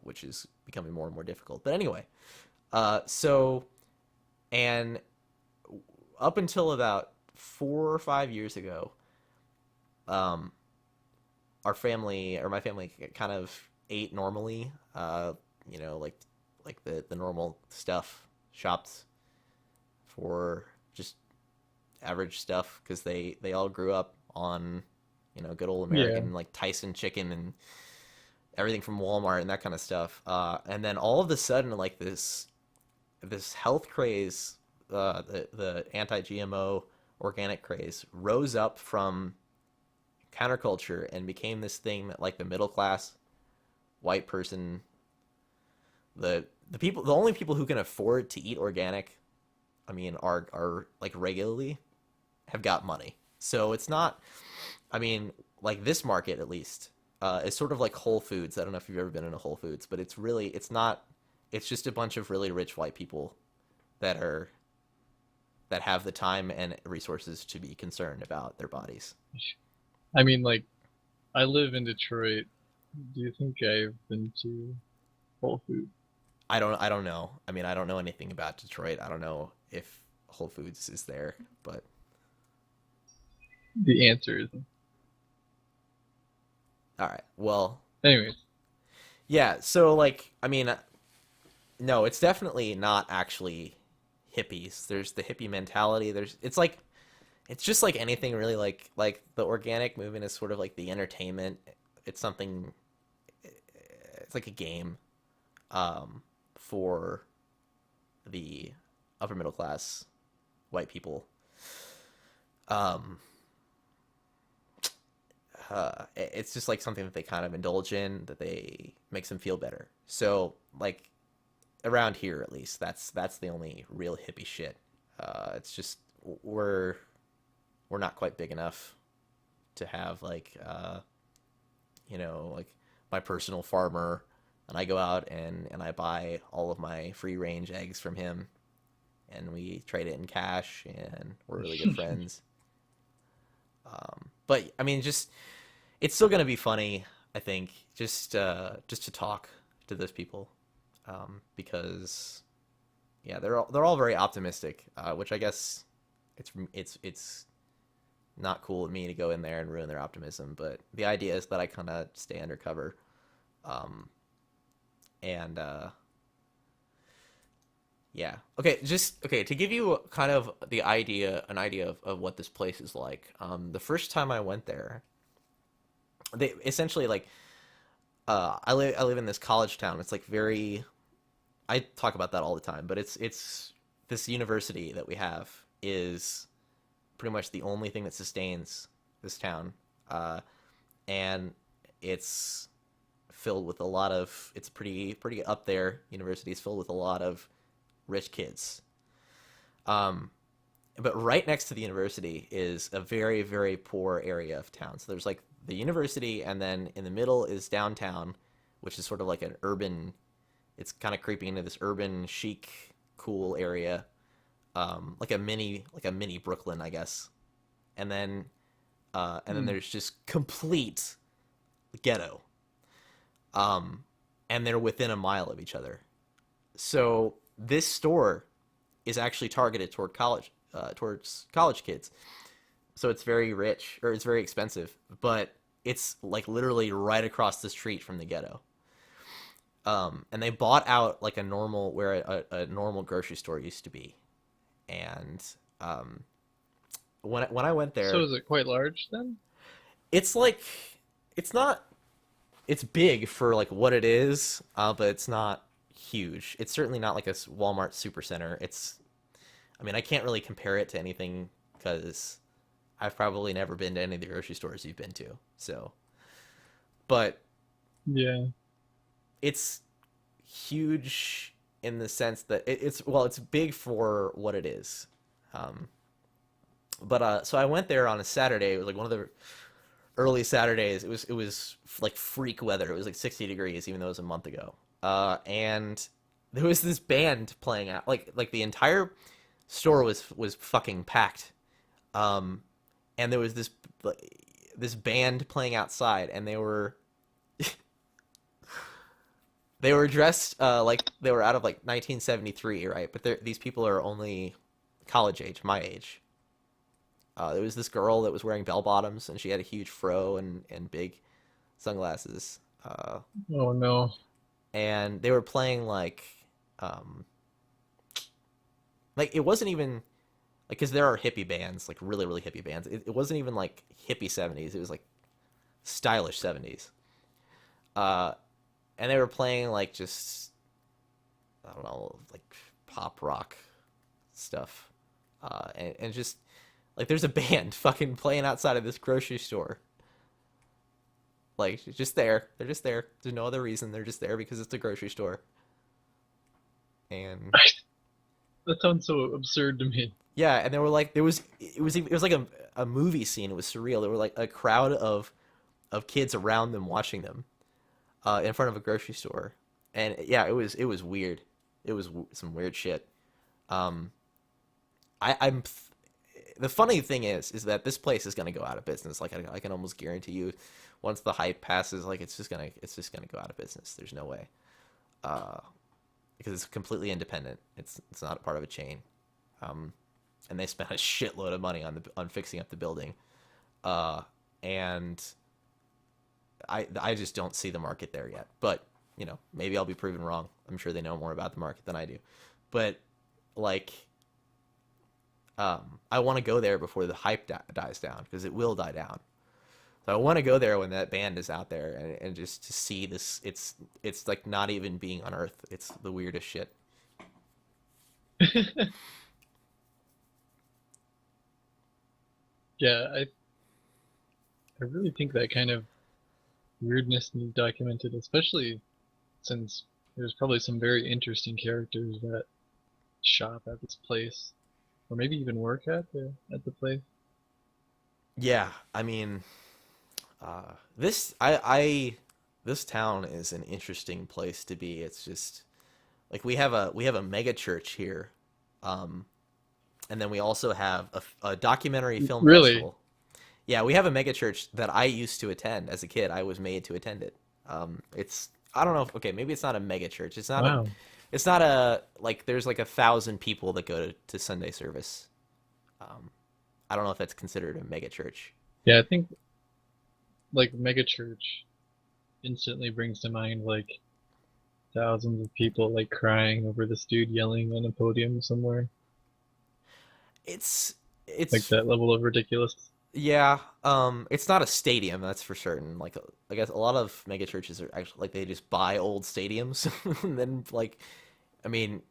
which is becoming more and more difficult. But anyway, so and up until about 4 or 5 years ago, um, my family kind of ate normally, you know, like the normal stuff, shopped for just average stuff because they all grew up on good old yeah, American like Tyson chicken and everything from Walmart and that kind of stuff. And then all of a sudden, like this health craze, the anti-GMO organic craze rose up from counterculture and became this thing that like the middle class white person, the only people who can afford to eat organic, I mean, are like regularly have got money. So it's not, I mean, like this market at least is sort of like Whole Foods. I don't know if you've ever been in a Whole Foods, but it's not. It's just a bunch of really rich white people that are that have the time and resources to be concerned about their bodies. I mean, like, I live in Detroit. Do you think I've been to Whole Foods? I don't know. I mean, I don't know anything about Detroit. I don't know if Whole Foods is there, but The answer is, all right. Well, anyways, yeah. So like, I mean, no, it's definitely not actually hippies. There's the hippie mentality. It's like it's just like anything really. Like the organic movement is sort of like the entertainment. It's something. It's like a game, for the upper middle class white people. Um, it's just like something that they kind of indulge in, that they makes them feel better. So like around here at least, that's the only real hippie shit. It's just we're not quite big enough to have like like my personal farmer, and I go out and I buy all of my free range eggs from him, and we trade it in cash, and we're really good friends. But I mean, just it's still gonna be funny, I think, just to talk to those people, because yeah, they're all very optimistic, which I guess it's not cool of me to go in there and ruin their optimism. But the idea is that I kind of stay undercover, um, and yeah. Okay, to give you kind of an idea of what this place is like. The first time I went there, they essentially like I live in this college town. It's like very I talk about that all the time, but it's this university that we have is pretty much the only thing that sustains this town, and it's filled with a lot of it's pretty up there. University is filled with a lot of rich kids. Um, but right next to the university is a very, very poor area of town. So there's like the university, and then in the middle is downtown, which is sort of like an urban. It's kind of creeping into this urban, chic, cool area, like a mini Brooklyn, I guess. And then there's just complete ghetto. And they're within a mile of each other. So this store is actually targeted towards college kids. So it's very rich, or it's very expensive, but it's like literally right across the street from the ghetto. And they bought out like a normal grocery store used to be. And when I went So there, is it quite large then? it's like it's not it's big for like what it is, but it's not huge. It's certainly not like a Walmart supercenter. I mean, I can't really compare it to anything because I've probably never been to any of the grocery stores you've been to. So, but Yeah. it's huge in the sense that it's big for what it is. Um, but so I went there on a Saturday. It was like one of the early Saturdays. It was like freak weather. It was like 60 degrees, even though it was a month ago. And there was this band playing out. Like the entire store was fucking packed. Um, and there was this band playing outside, and they were dressed like they were out of like 1973, right? But these people are only college age, my age. There was this girl that was wearing bell bottoms, and she had a huge fro and big sunglasses. Oh no. And they were playing um, like it wasn't even like because there are hippie bands, like really really hippie bands. It wasn't even like hippie 70s. It was like stylish 70s. Uh, and they were playing like just I don't know, like pop rock stuff. And just like there's a band fucking playing outside of this grocery store. Like just there. They're just there. There's no other reason. They're just there because it's a grocery store. And That sounds so absurd to me. yeah, and they were like it was like a movie scene. It was surreal. There were like a crowd of kids around them watching them in front of a grocery store. And yeah, it was weird. It was some weird shit. Um I'm the funny thing is that this place is gonna go out of business. Like I can almost guarantee you, once the hype passes, like it's just gonna go out of business. There's no way, uh, because it's completely independent. It's not a part of a chain, um, and they spent a shitload of money on fixing up the building, and I just don't see the market there yet. But maybe I'll be proven wrong. I'm sure they know more about the market than I do, but like I want to go there before the hype dies down, because it will die down. So I want to go there when that band is out there, and just to see this. It's like not even being on Earth. It's the weirdest shit. Yeah, I really think that kind of weirdness needs documented, especially since there's probably some very interesting characters that shop at this place, or maybe even work at the place. Yeah, I mean, this I this town is an interesting place to be. It's just like we have a mega church here, um, and then we also have a documentary film Really? festival. Yeah, we have a mega church that I used to attend as a kid. I was made to attend it. It's I don't know. Okay, maybe it's not a mega church. Wow. It's not a like. There's like 1,000 people that go to Sunday service. Um, I don't know if that's considered a mega church. Yeah, I think like megachurch instantly brings to mind like thousands of people like crying over this dude yelling on a podium somewhere. It's Like it's that level of ridiculous. Yeah, it's not a stadium, that's for certain. Like, I guess a lot of mega churches are actually like they just buy old stadiums, and then like, I mean,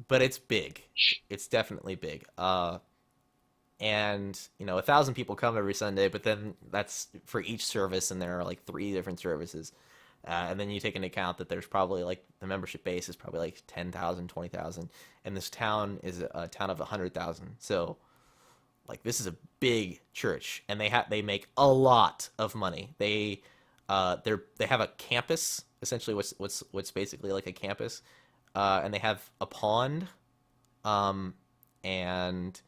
but it's big. It's definitely big. And 1,000 people come every Sunday, but then that's for each service, and there are like three different services. And then you take into account that there's probably like the membership base is probably like 10,000, 20,000, and this town is a town of 100,000. So like this is a big church, and they make a lot of money. They have a campus, essentially what's basically like a campus, and they have a pond, and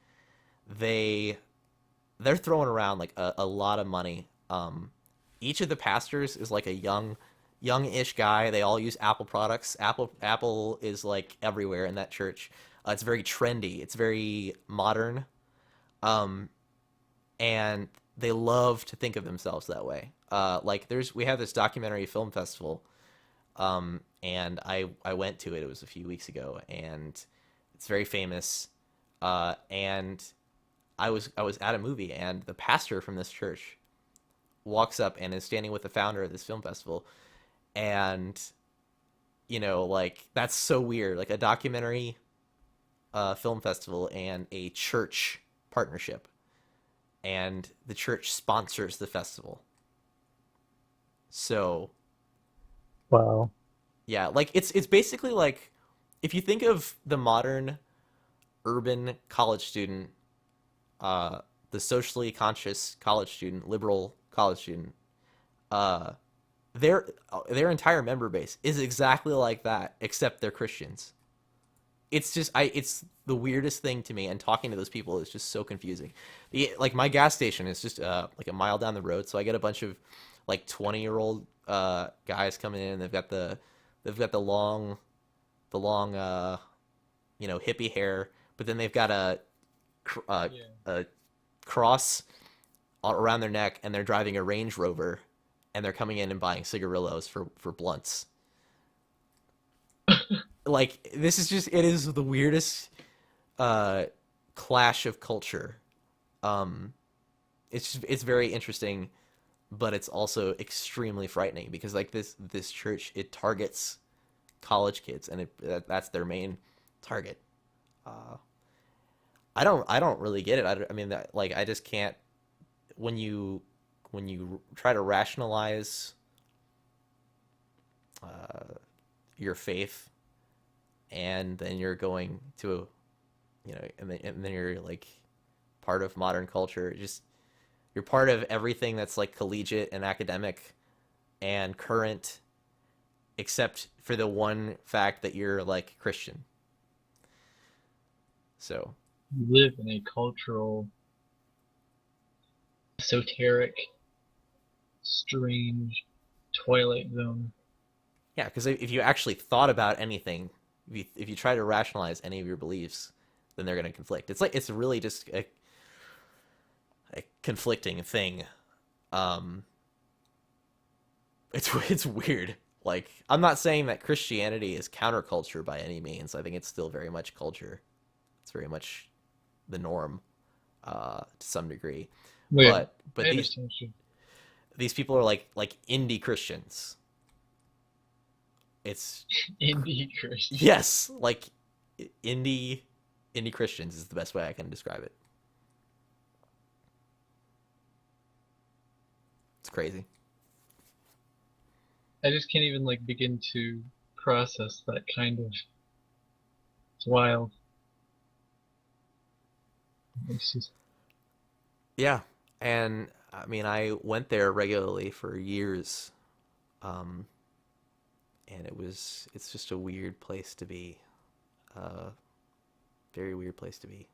they they're throwing around like a lot of money. Each of the pastors is like a young-ish guy. They all use Apple products. Apple is like everywhere in that church. It's very trendy. It's very modern. Um, and they love to think of themselves that way. Like we have this documentary film festival, and I went to it. It was a few weeks ago, and it's very famous. And I was at a movie, and the pastor from this church walks up and is standing with the founder of this film festival, and like that's so weird. Like a documentary film festival and a church partnership, and the church sponsors the festival. So Wow. yeah, like it's basically like if you think of the modern urban college student, uh, the socially conscious college student, liberal college student, uh, their entire member base is exactly like that, except they're Christians. It's the weirdest thing to me, and talking to those people is just so confusing. Like my gas station is just like a mile down the road, so I get a bunch of like 20-year-old guys coming in. They've got the long hippie hair, but then they've got Yeah. a cross around their neck, and they're driving a Range Rover, and they're coming in and buying cigarillos for blunts. Like it is the weirdest uh clash of culture. um it's very interesting, but it's also extremely frightening, because like this church, it targets college kids, and that's their main target. uh I don't really get it. I mean, like I just can't. When you try to rationalize uh your faith, and then you're going to and then you're like part of modern culture. Just you're part of everything that's like collegiate and academic and current, except for the one fact that you're like Christian. So You live in a cultural, esoteric, strange twilight zone. yeah, because if you actually thought about anything, if you try to rationalize any of your beliefs, then they're going to conflict. It's really just a conflicting thing. Um, it's weird. Like, I'm not saying that Christianity is counterculture by any means. I think it's still very much culture. It's very much the norm to some degree. Wait, But I understand what you. these people are like indie Christians. It's Indie Christian. yes, like indie indie Christians is the best way I can describe it. It's crazy. I just can't even like begin to process that kind of. It's wild. It's just Yeah, and I mean I went there regularly for years, um, and it's just a weird place to be, uh, very weird place to be.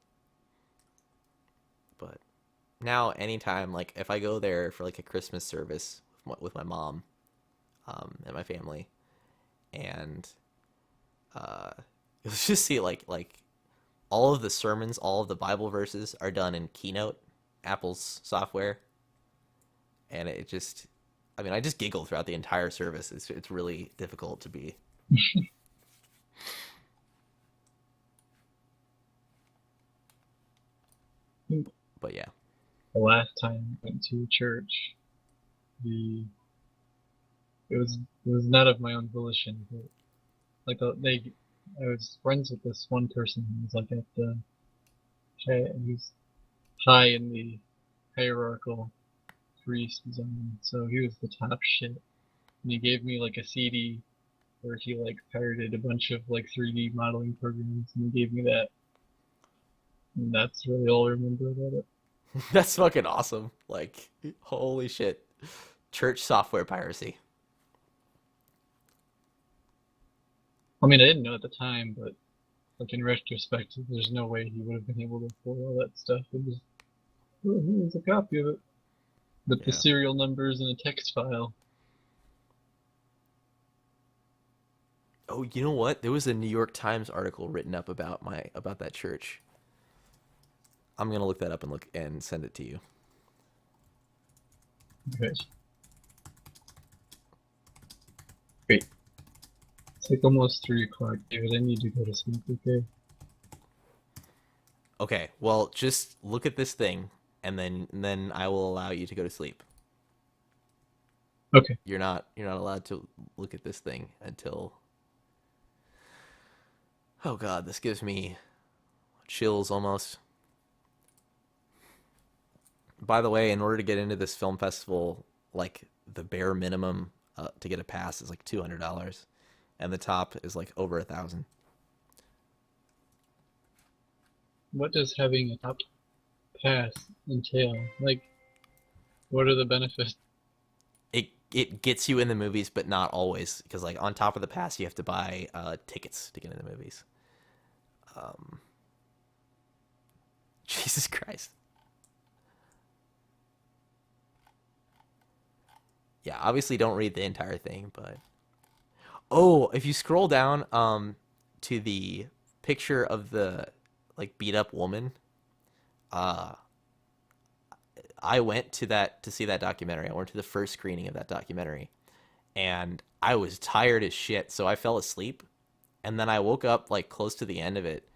But now anytime like if I go there for like a Christmas service with my mom and my family, and uh, you'll just see like all of the sermons, all of the Bible verses are done in Keynote, Apple's software, and it just, I mean, I just giggle throughout the entire service. It's really difficult to be. the But yeah, last time I went to church, the it was not of my own volition, but like I was friends with this one person who was like at the he was high in the hierarchical priest zone, so he was the top shit. And he gave me like a CD where he like pirated a bunch of like 3D modeling programs, and he gave me that, and that's really all I remember about it. that's fucking awesome. Like, holy shit, church software piracy. I mean, I didn't know at the time, but like in retrospect, there's no way he would have been able to afford all that stuff. It was, oh, here's a copy of it with the Yeah. serial numbers in a text file. Oh, you know what? There was a New York Times article written up about that church. I'm gonna look that up and look and send it to you. Okay, great. It's like almost 3 o'clock, David. I need to go to sleep. Okay. Okay, well, just look at this thing, and then I will allow you to go to sleep. Okay. You're not allowed to look at this thing until. Oh God, this gives me chills almost. By the way, in order to get into this film festival, like the bare minimum to get a pass is like $200, and the top is like over 1,000. What does having a top pass entail? Like, what are the benefits? It gets you in the movies, but not always, because like on top of the pass, you have to buy tickets to get in the movies. Um, Jesus Christ. Yeah, obviously don't read the entire thing, but oh, if you scroll down to the picture of the like beat up woman, uh I went to that to see that documentary. I went to the first screening of that documentary, and I was tired as shit, so I fell asleep. And then I woke up like close to the end of it,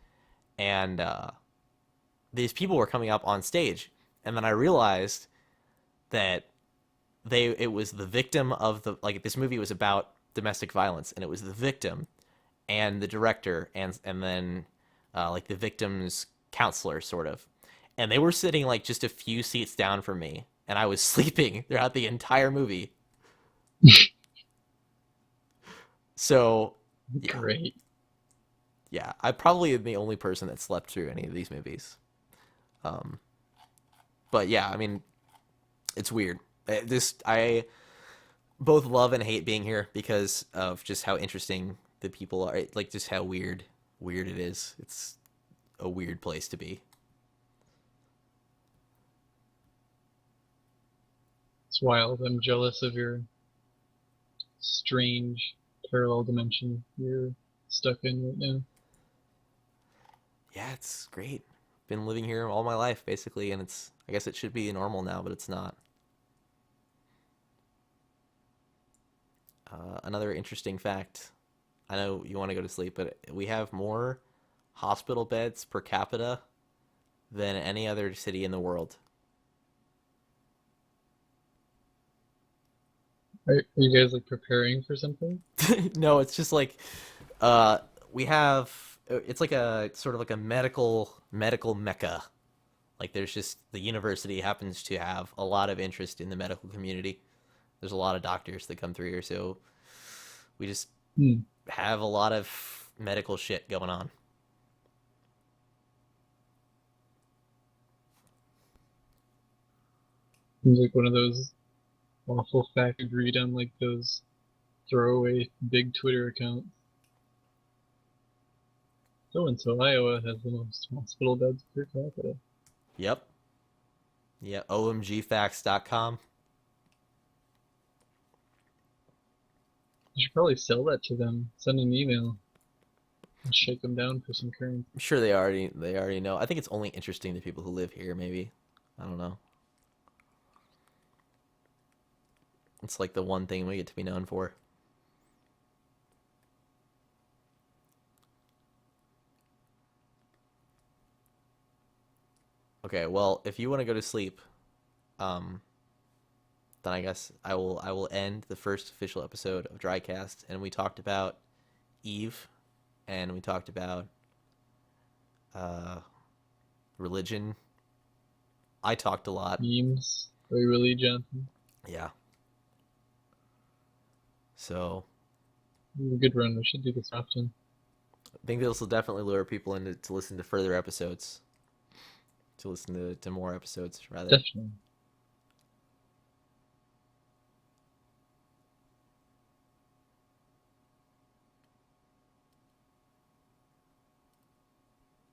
and these people were coming up on stage, and then I realized that it was the victim of the, like, this movie was about domestic violence, and it was the victim and the director, and then like the victim's counselor sort of, and they were sitting like just a few seats down from me, and I was sleeping throughout the entire movie. So yeah, Great. yeah, I probably am the only person that slept through any of these movies. Um, but yeah, I mean, it's weird. This I both love and hate being here because of just how interesting the people are. Like just how weird it is. It's a weird place to be. It's wild. I'm jealous of your strange parallel dimension you're stuck in right now. Yeah, it's great. Been living here all my life basically, and it's, I guess it should be normal now, but it's not. Another interesting fact. I know you want to go to sleep, but we have more hospital beds per capita than any other city in the world. Are you guys like preparing for something? No, it's just like uh we have it's like a sort of like a medical mecca. Like there's just the university happens to have a lot of interest in the medical community. There's a lot of doctors that come through here, so we just Hmm. have a lot of medical shit going on. Seems like one of those awful fact agreed on like those throwaway big Twitter accounts. So and so Iowa has the most hospital beds per capita. Yep. Yeah, omgfacts.com. You should probably sell that to them. Send an email and shake them down for some currency. I'm sure they already know. I think it's only interesting to people who live here, maybe. I don't know. It's like the one thing we get to be known for. Okay, well, if you want to go to sleep, um, then I guess I will end the first official episode of Drycast, and we talked about Eve, and we talked about uh, religion. I talked a lot. Memes. Are you really, Jonathan? Yeah. So It was a good run. We should do this often. I think this will definitely lure people into to listen to further episodes, to listen to more episodes rather. Definitely.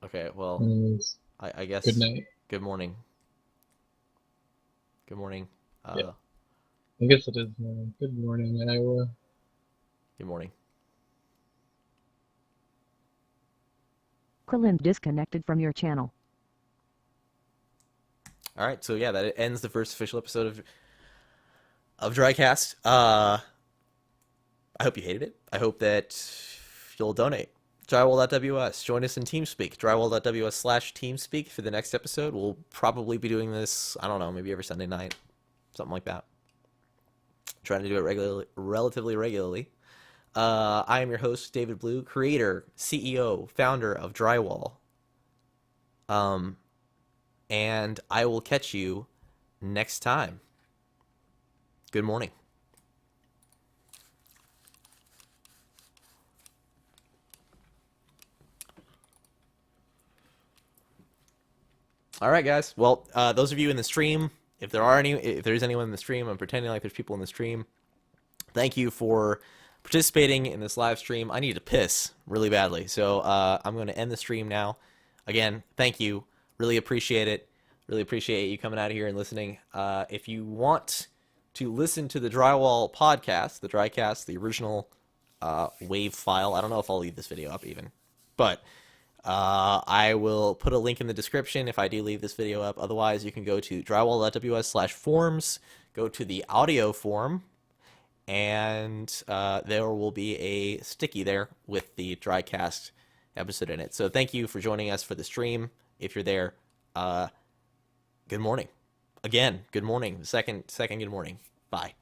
Okay, well, Anyways, I guess good night. good morning. Good morning. Yeah, I guess it is morning. Good morning, Iowa. Good morning. Krillin disconnected from your channel. All right, so yeah, that ends the first official episode of Drycast. I hope you hated it. I hope that you'll donate. Drywall.ws. Join us in TeamSpeak. Drywall.ws/TeamSpeak for the next episode. We'll probably be doing this, I don't know, maybe every Sunday night. Something like that. Trying to do it relatively regularly. I am your host, David Blue, creator, CEO, founder of Drywall. And I will catch you next time. Good morning. All right, guys. Well, those of you in the stream, if there's anyone in the stream, I'm pretending like there's people in the stream. Thank you for participating in this live stream. I need to piss really badly, so I'm going to end the stream now. Again, thank you. Really appreciate it. Really appreciate you coming out here and listening. If you want to listen to the Drywall podcast, the Drycast, the original wave file, I don't know if I'll leave this video up even, but I will put a link in the description if I do leave this video up. Otherwise, you can go to drywall.ws/forms, go to the audio form, and there will be a sticky there with the Drycast episode in it. So thank you for joining us for the stream. If you're there, good morning. Again, good morning. Second good morning. Bye.